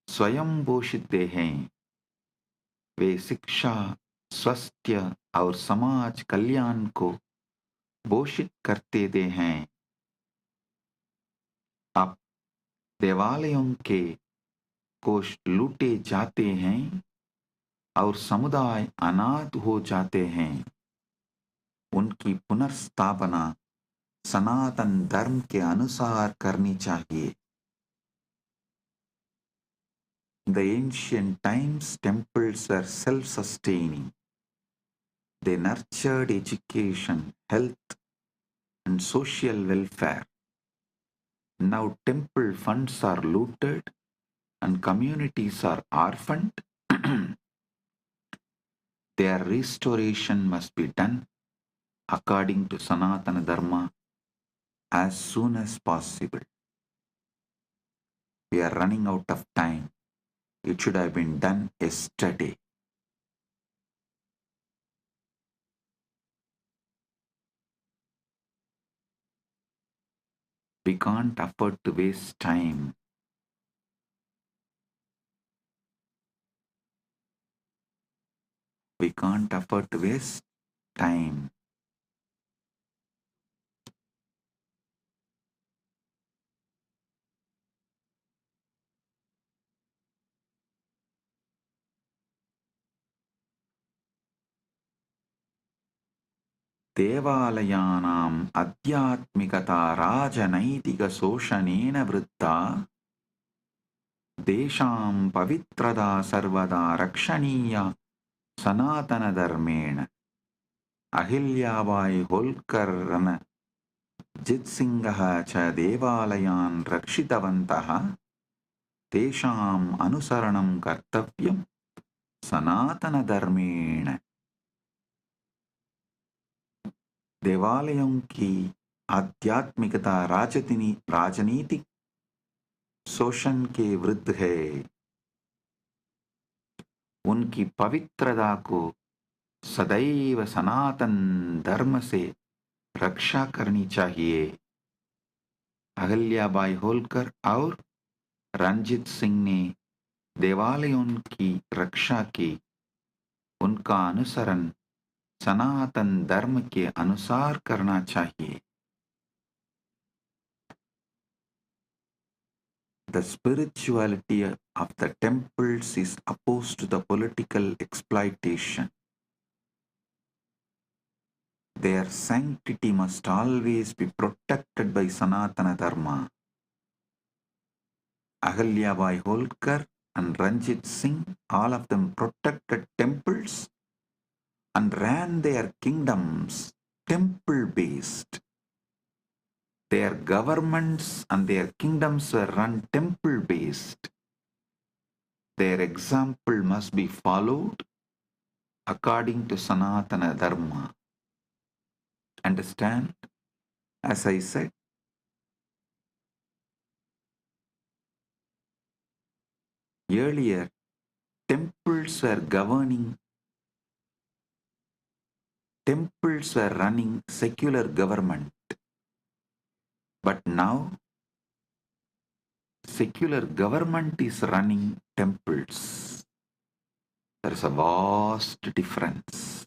स्वयं पोषित हैं। वे शिक्षा, स्वास्थ्य और समाज कल्याण को पोषित करते हैं। अब देवालयों के कोष लूटे जाते हैं और समुदाय अनाथ हो जाते हैं। उनकी पुनर्स्थापना सनातन धर्म के अनुसार करनी चाहिए। In the ancient times, temples were self-sustaining. They nurtured education, health, and social welfare. Now temple funds are looted and communities are orphaned. Their restoration must be done according to Sanatana Dharma as soon as possible. We are running out of time. It should have been done yesterday. We can't afford to waste time. We can't afford to waste time. देवालयानाम् आध्यात्मिकता राजनैतिकशोषणेन वृत्ता देशां पवित्रता सर्वदा रक्षणीया सनातनधर्मेण। अहिल्याबाई होल्कर रणजित्सिंहः च देवालयान् रक्षितवन्तः। तेषाम् अनुसरणं कर्तव्यं सनातनधर्मेण। देवालयों की आध्यात्मिकता राजनीतिक शोषण के विरुद्ध है। उनकी पवित्रता को सदैव सनातन धर्म से रक्षा करनी चाहिए। अहिल्याबाई होल्कर और रणजीत सिंह ने देवालयों की रक्षा की। उनका अनुसरण सनातन धर्म के अनुसार करना चाहिए। The spirituality of the temples is opposed to the political exploitation. Their sanctity must always be protected by Sanatana Dharma. Ahalyabai Holkar and Ranjit Singh, all of them protected temples and ran their kingdoms temple-based. Their governments and their kingdoms were run temple-based. Their example must be followed according to Sanatana Dharma. Understand? As I said, Earlier, temples were running secular government. But now, secular government is running temples. There is a vast difference.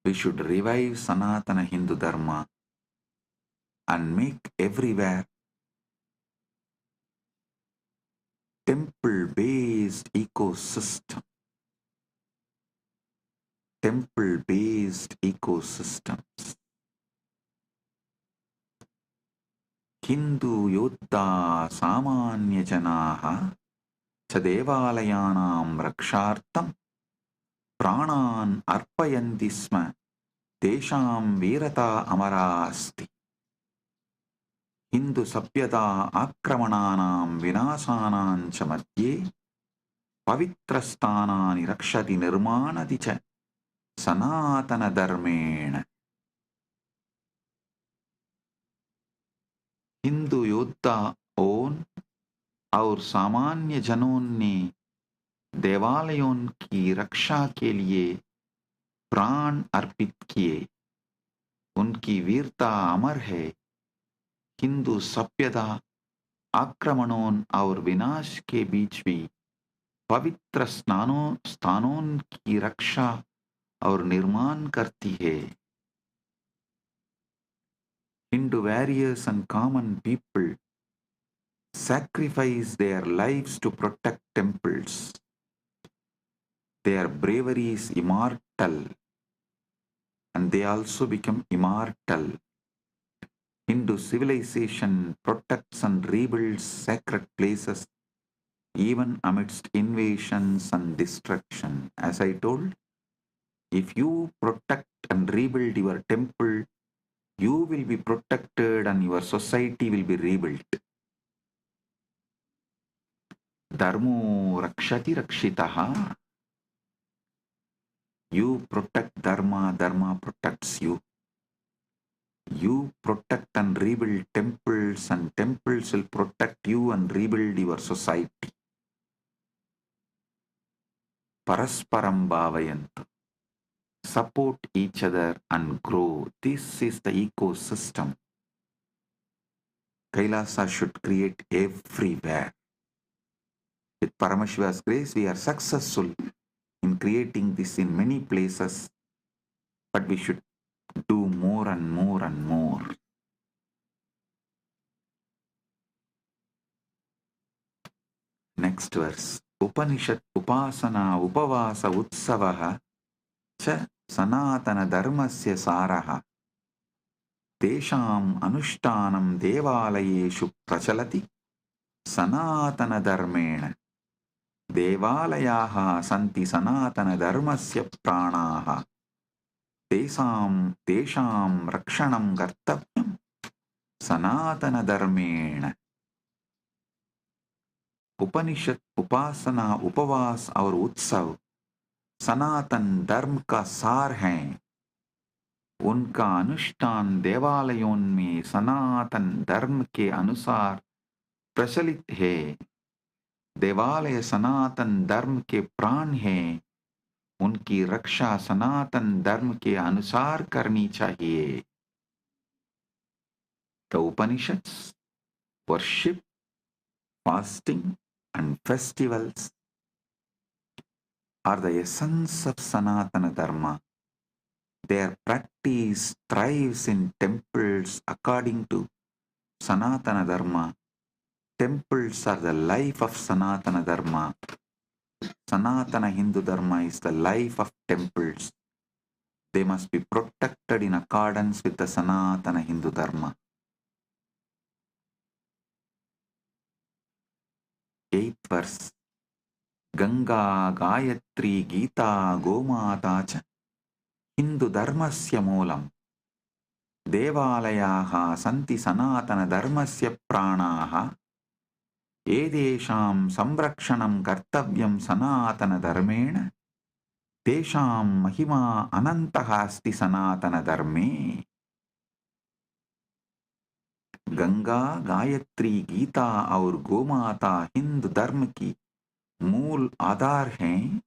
We should revive Sanatana Hindu Dharma and make everywhere temple-based ecosystem. Temple-based ecosystems. Hindu Yoddha Samanya Janaha Chadevaalayanam Rakshartam Pranan Arpayanti Sma Tesham Virata Amarasti. Hindu Sapyata Akramananam Vinasanam Chamadye Pavitrasthanani Rakshati Nirmanati Cha Sanatana Dharmena. Hindu योद्धा own और सामान्य जनों ने देवालयों की रक्षा के लिए प्राण अर्पित किए. उनकी वीरता अमर है. हिंदू सभ्यता आक्रमणों और विनाश के बीच भी पवित्र स्थानों की रक्षा और निर्माण करती है. Hindu warriors and common people sacrifice their lives to protect temples. Their bravery is immortal, and they also become immortal. Hindu civilization protects and rebuilds sacred places even amidst invasions and destruction. As I told, if you protect and rebuild your temple, you will be protected and your society will be rebuilt. Dharmo rakshati rakshitaha. You protect dharma, dharma protects you. You protect and rebuild temples, and temples will protect you and rebuild your society. Parasparam bhavayantu. Support each other and grow. This is the ecosystem Kailasa should create everywhere. With Paramashiva's grace, we are successful in creating this in many places, but we should do more and more and more. Next verse. Upanishad upasana upavasa utsavaha cha sanatana dharmasya saraha tesham anushtanam devalayeshu prachalati sanatana dharmena devalayaha santi sanatana dharmasya pranaha tesham rakshanam kartavyam sanatana dharmena. उपनिषद उपासना उपवास और उत्सव सनातन धर्म का सार हैं. उनका अनुष्ठान देवालयों में सनातन धर्म के अनुसार प्रचलित है. देवालय सनातन धर्म के प्राण हैं. उनकी रक्षा सनातन धर्म के अनुसार करनी चाहिए. The Upanishads, worship, fasting and festivals are the essence of Sanatana Dharma. Their practice thrives in temples according to Sanatana Dharma. Temples are the life of Sanatana Dharma. Sanatana Hindu Dharma is the life of temples. They must be protected in accordance with the Sanatana Hindu Dharma. 8th verse. Ganga, Gayatri, Gita, Gomata cha Hindu Dharmasya moolam. Devalayaha santi sanatana dharmasya pranaha. Edesham samrakshanam kartavyam sanatana dharmena. Tesham mahima anantaha asti sanatana dharme. Ganga, Gayatri, Gita और गोमाता हिंदू धर्म की मूल आधार हैं।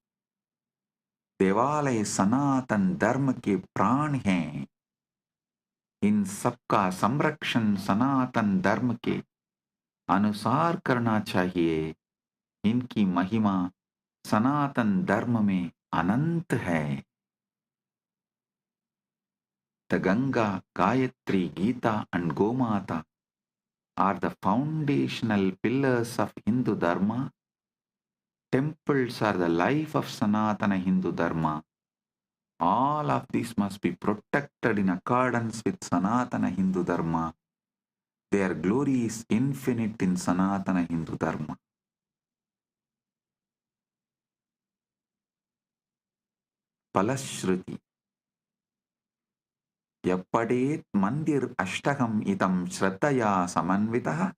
देवालय सनातन धर्म के प्राण हैं। इन सबका संरक्षण सनातन धर्म के अनुसार करना चाहिए। इनकी महिमा सनातन धर्म में अनंत है। The Ganga, Gayatri, Gita and Gomata are the foundational pillars of Hindu Dharma. Temples are the life of Sanatana Hindu Dharma. All of these must be protected in accordance with Sanatana Hindu Dharma. Their glory is infinite in Sanatana Hindu Dharma. Palashruti. Yappadet mandir ashtagam idam shraddhaya samanvitaha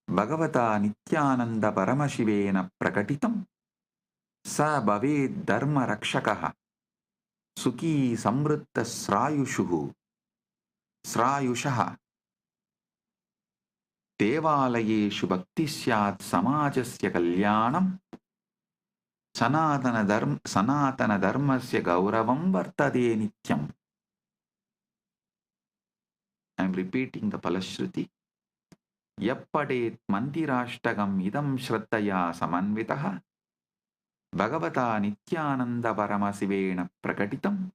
Bhagavata Nityananda Paramashivena Prakatitam Sa Bhaved Dharma Rakshakaha Sukhi Samritta Srayushaha Devalayeshu Bhakti Syat Samajasya Kalyanam Sanatana Dharmasya Gauravam Vartade Nityam. I am repeating the Palashruti. Yappadet Mandirashtagam Idam Shraddhaya Samanvitaha Bhagavata Nityananda Paramashivena Prakatitam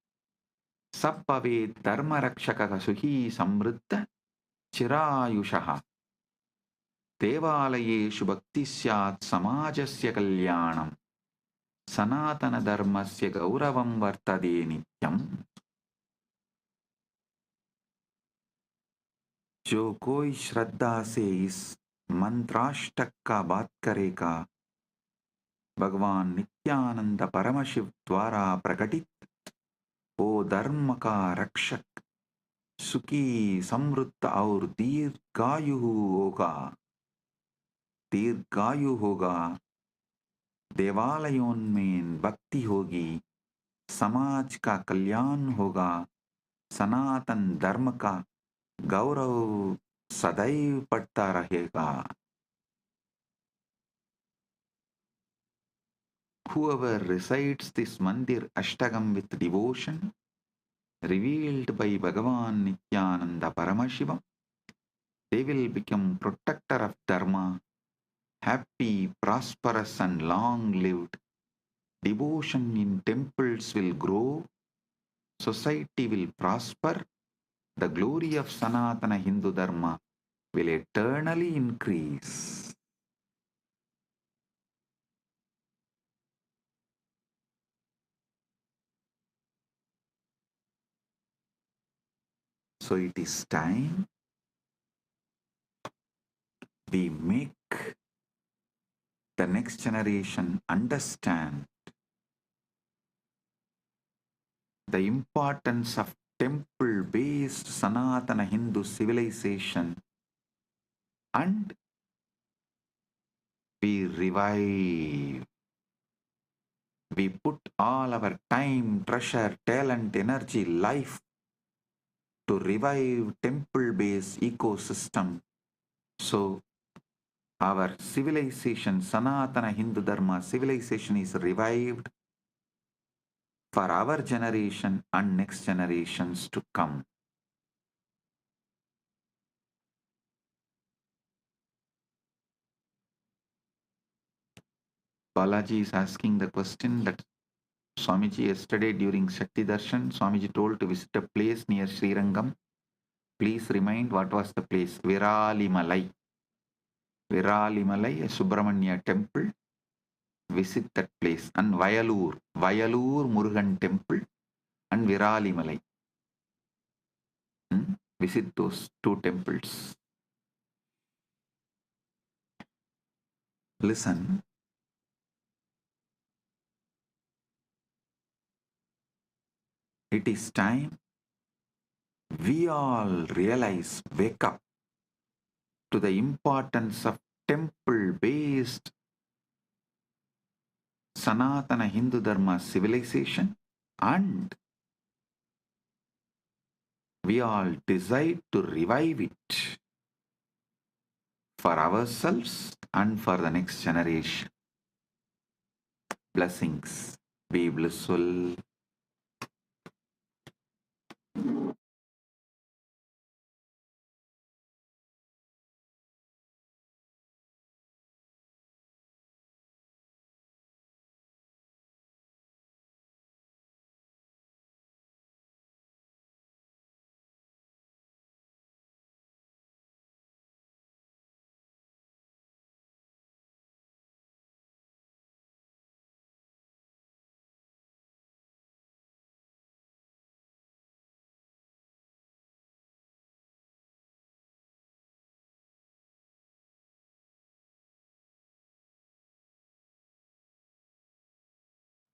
Sabbave Dharma Rakshaka Suhi Samriddha Chirayushaha Devalayeshu Bhakti Syat Samajasya Kalyanam Sanatana Dharmasya Gauravam Vartade Nityam. जो कोई श्रद्धा से इस मंत्राष्टक का बात करेगा, भगवान नित्यानंद परमशिव द्वारा प्रकटित वो धर्म का रक्षक, सुखी, समृद्ध और दीर्घायु होगा। देवालयों में भक्ति होगी, समाज का कल्याण होगा, सनातन धर्म का गौरव सदैव बढ़ता रहेगा। Whoever recites this mandir ashtagam with devotion revealed by Bhagavan Nityananda Paramashivam, they will become protector of dharma, happy, prosperous and long-lived. Devotion in temples will grow, society will prosper, the glory of Sanatana Hindu Dharma will eternally increase. So it is time we make the next generation understand the importance of temple-based Sanatana Hindu civilization, and we revive. We put all our time, treasure, talent, energy, life to revive temple-based ecosystem. So our civilization, Sanatana Hindu Dharma civilization is revived for our generation and next generations to come. Balaji is asking the question that Swamiji yesterday during Shakti Darshan, Swamiji told to visit a place near Srirangam. Please remind what was the place. Viralimalai. Viralimalai, a Subramanya temple. Visit that place. And Vayalur Murugan temple and Viralimalai. Visit those two temples. Listen. It is time we all realize, wake up to the importance of temple-based Sanatana Hindu Dharma civilization, and we all decide to revive it. for ourselves and for the next generation. Blessings. Be blissful.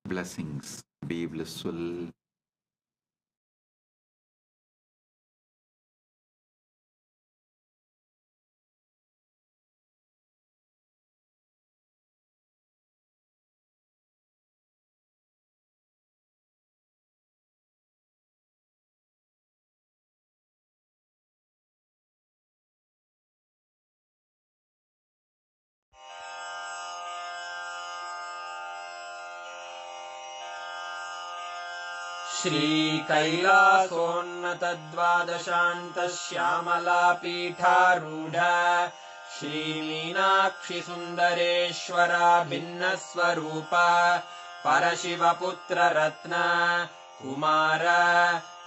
Blessings. Be blissful. श्रीकैलासोन्नतद्वादशान्तश्यामलापीठारूढ श्रीमीनाक्षिसुन्दरेश्वरा भिन्नस्वरूप परशिवपुत्ररत्न Kumar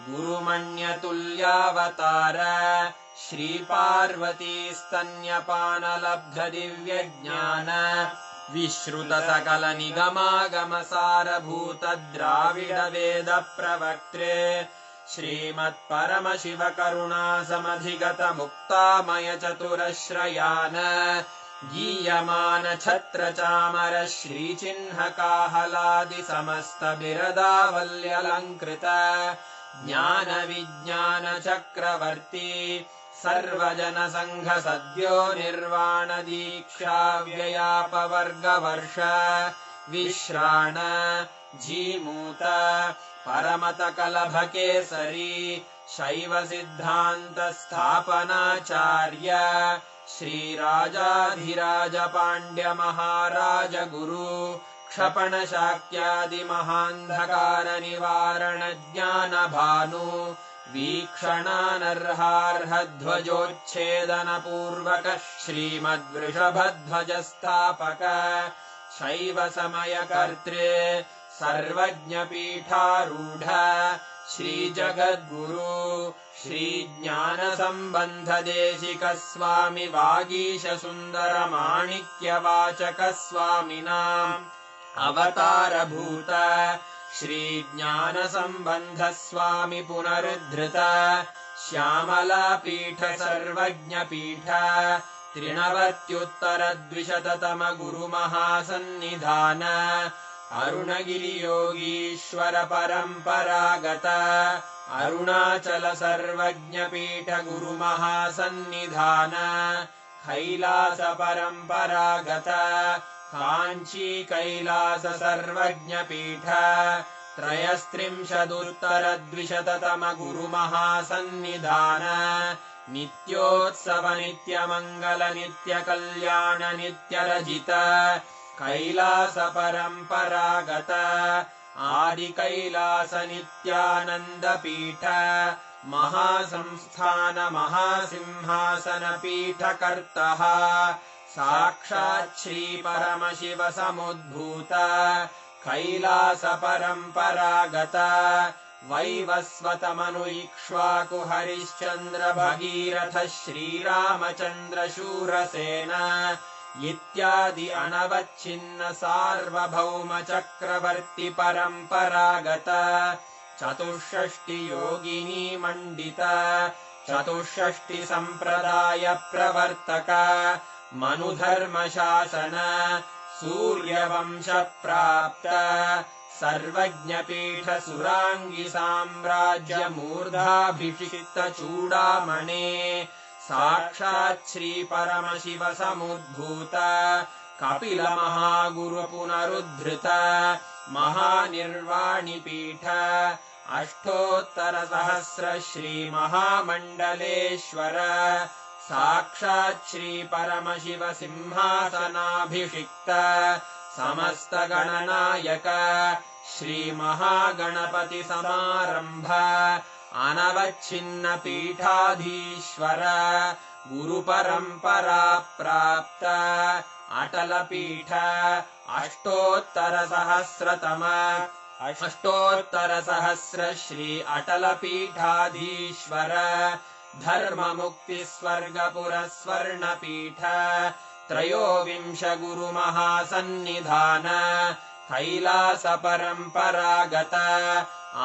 गुरुमण्यतुल्यावतार श्रीपार्वतीस्तन्यपानलब्धदिव्यज्ञान विश्रुतसकलनिगमागमसारभूतद्राविडवेदप्रवक्त्रे श्रीमत्परमशिवकरुणासमधिगतमुक्तामयचतुरश्रयान् गीयमानछत्रचामर श्रीचिह्नकाहलादिसमस्तबिरदावल्यलङ्कृत ज्ञानविज्ञानचक्रवर्ती सर्वजनसङ्घसद्यो निर्वाणदीक्षाव्ययापवर्गवर्ष विश्राण Jimuta परमतकलभकेसरी शैवसिद्धान्तस्थापनाचार्य श्रीराजाधिराजपाण्ड्यमहाराजगुरु क्षपणशाक्यादिमहान्धकारनिवारणज्ञानभानु वीक्षणानर्हार्हध्वजोच्छेदनपूर्वक श्रीमद्वृषभध्वजस्थापक शैवसमयकर्त्रे सर्वज्ञपीठारूढ श्रीजगद्गुरु श्रीज्ञानसम्बन्धदेशिकस्वामि वागीशसुन्दरमाणिक्यवाचकस्वामिनाम् अवतारभूत श्रीज्ञानसम्बन्धस्वामि पुनरुद्धृत श्यामलापीठ सर्वज्ञपीठ त्रिनवत्युत्तरद्विशततम गुरुमहासन्निधान अरुणगिरियोगीश्वर परम्परागत अरुणाचल सर्वज्ञपीठ गुरुमहासन्निधान कैलास परम्परागत काञ्ची कैलास सर्वज्ञपीठ त्रयस्त्रिंशदुत्तरद्विशततम गुरुमहासन्निधान नित्योत्सव नित्यमङ्गल नित्यकल्याण नित्यरजित कैलास परम्परागत आदिकैलास नित्यानन्दपीठ महासंस्थान महासिंहासनपीठकर्तः साक्षात् श्रीपरमशिव समुद्भूत कैलास परम्परागत वैवस्वतमनु हरिश्चन्द्र भगीरथ श्रीरामचन्द्र शूरसेन इत्यादि अनवच्छिन्न सार्वभौम चक्रवर्ति परम्परागत चतुष्षष्टि योगिनी मण्डित चतुष्षष्टि सम्प्रदाय प्रवर्तक मनुधर्मशासन सूर्यवंश प्राप्त सर्वज्ञपीठ सुराङ्गी साम्राज्य मूर्धाभिषिक्त चूडामणे साक्षात् श्री परमशिव समुद्भूत कपिल महागुरु पुनरुद्धृत महानिर्वाणिपीठ अष्टोत्तर सहस्र श्री महामण्डलेश्वर साक्षात् श्री परमशिव सिंहासनाभिषिक्त समस्त गणनायक श्री महागणपति समारंभ अनवच्छिन्न पीठाधीश्वर गुरु परंपरा प्राप्त अटल पीठ अष्टोत्तर सहस्र श्री अटल पीठाधीश्वर धर्म मुक्ति स्वर्गपुर स्वर्ण पीठ त्रयोविंश गुरु महासन्निधान कैलास परंपरागत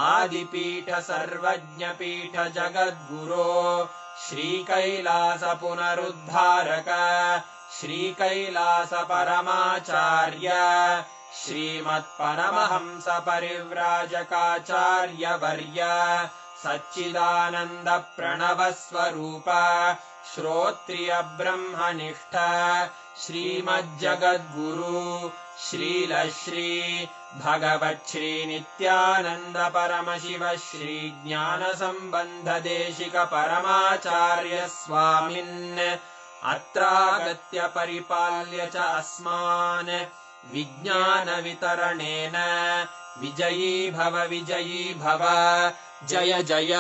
आदिपीठ सर्वज्ञ पीठ जगद्गुरो श्री कैलास पुनरुद्धारक श्री कैलास परमाचार्य श्रीमत्परमहंस परिव्राजकाचार्य वर्य सच्चिदानंद प्रणव स्वरूप श्रोत्रिय ब्रह्मनिष्ठ श्रीमज्जगद्गुरु श्रील श्री भगवच्छ्री नित्यानंद परमशिव श्री ज्ञान संबंध देशिक परमाचार्य स्वामिन् अत्रागत्य परिपाल्य च अस्मान् विज्ञान वितरणेन विजयी भव जय जय।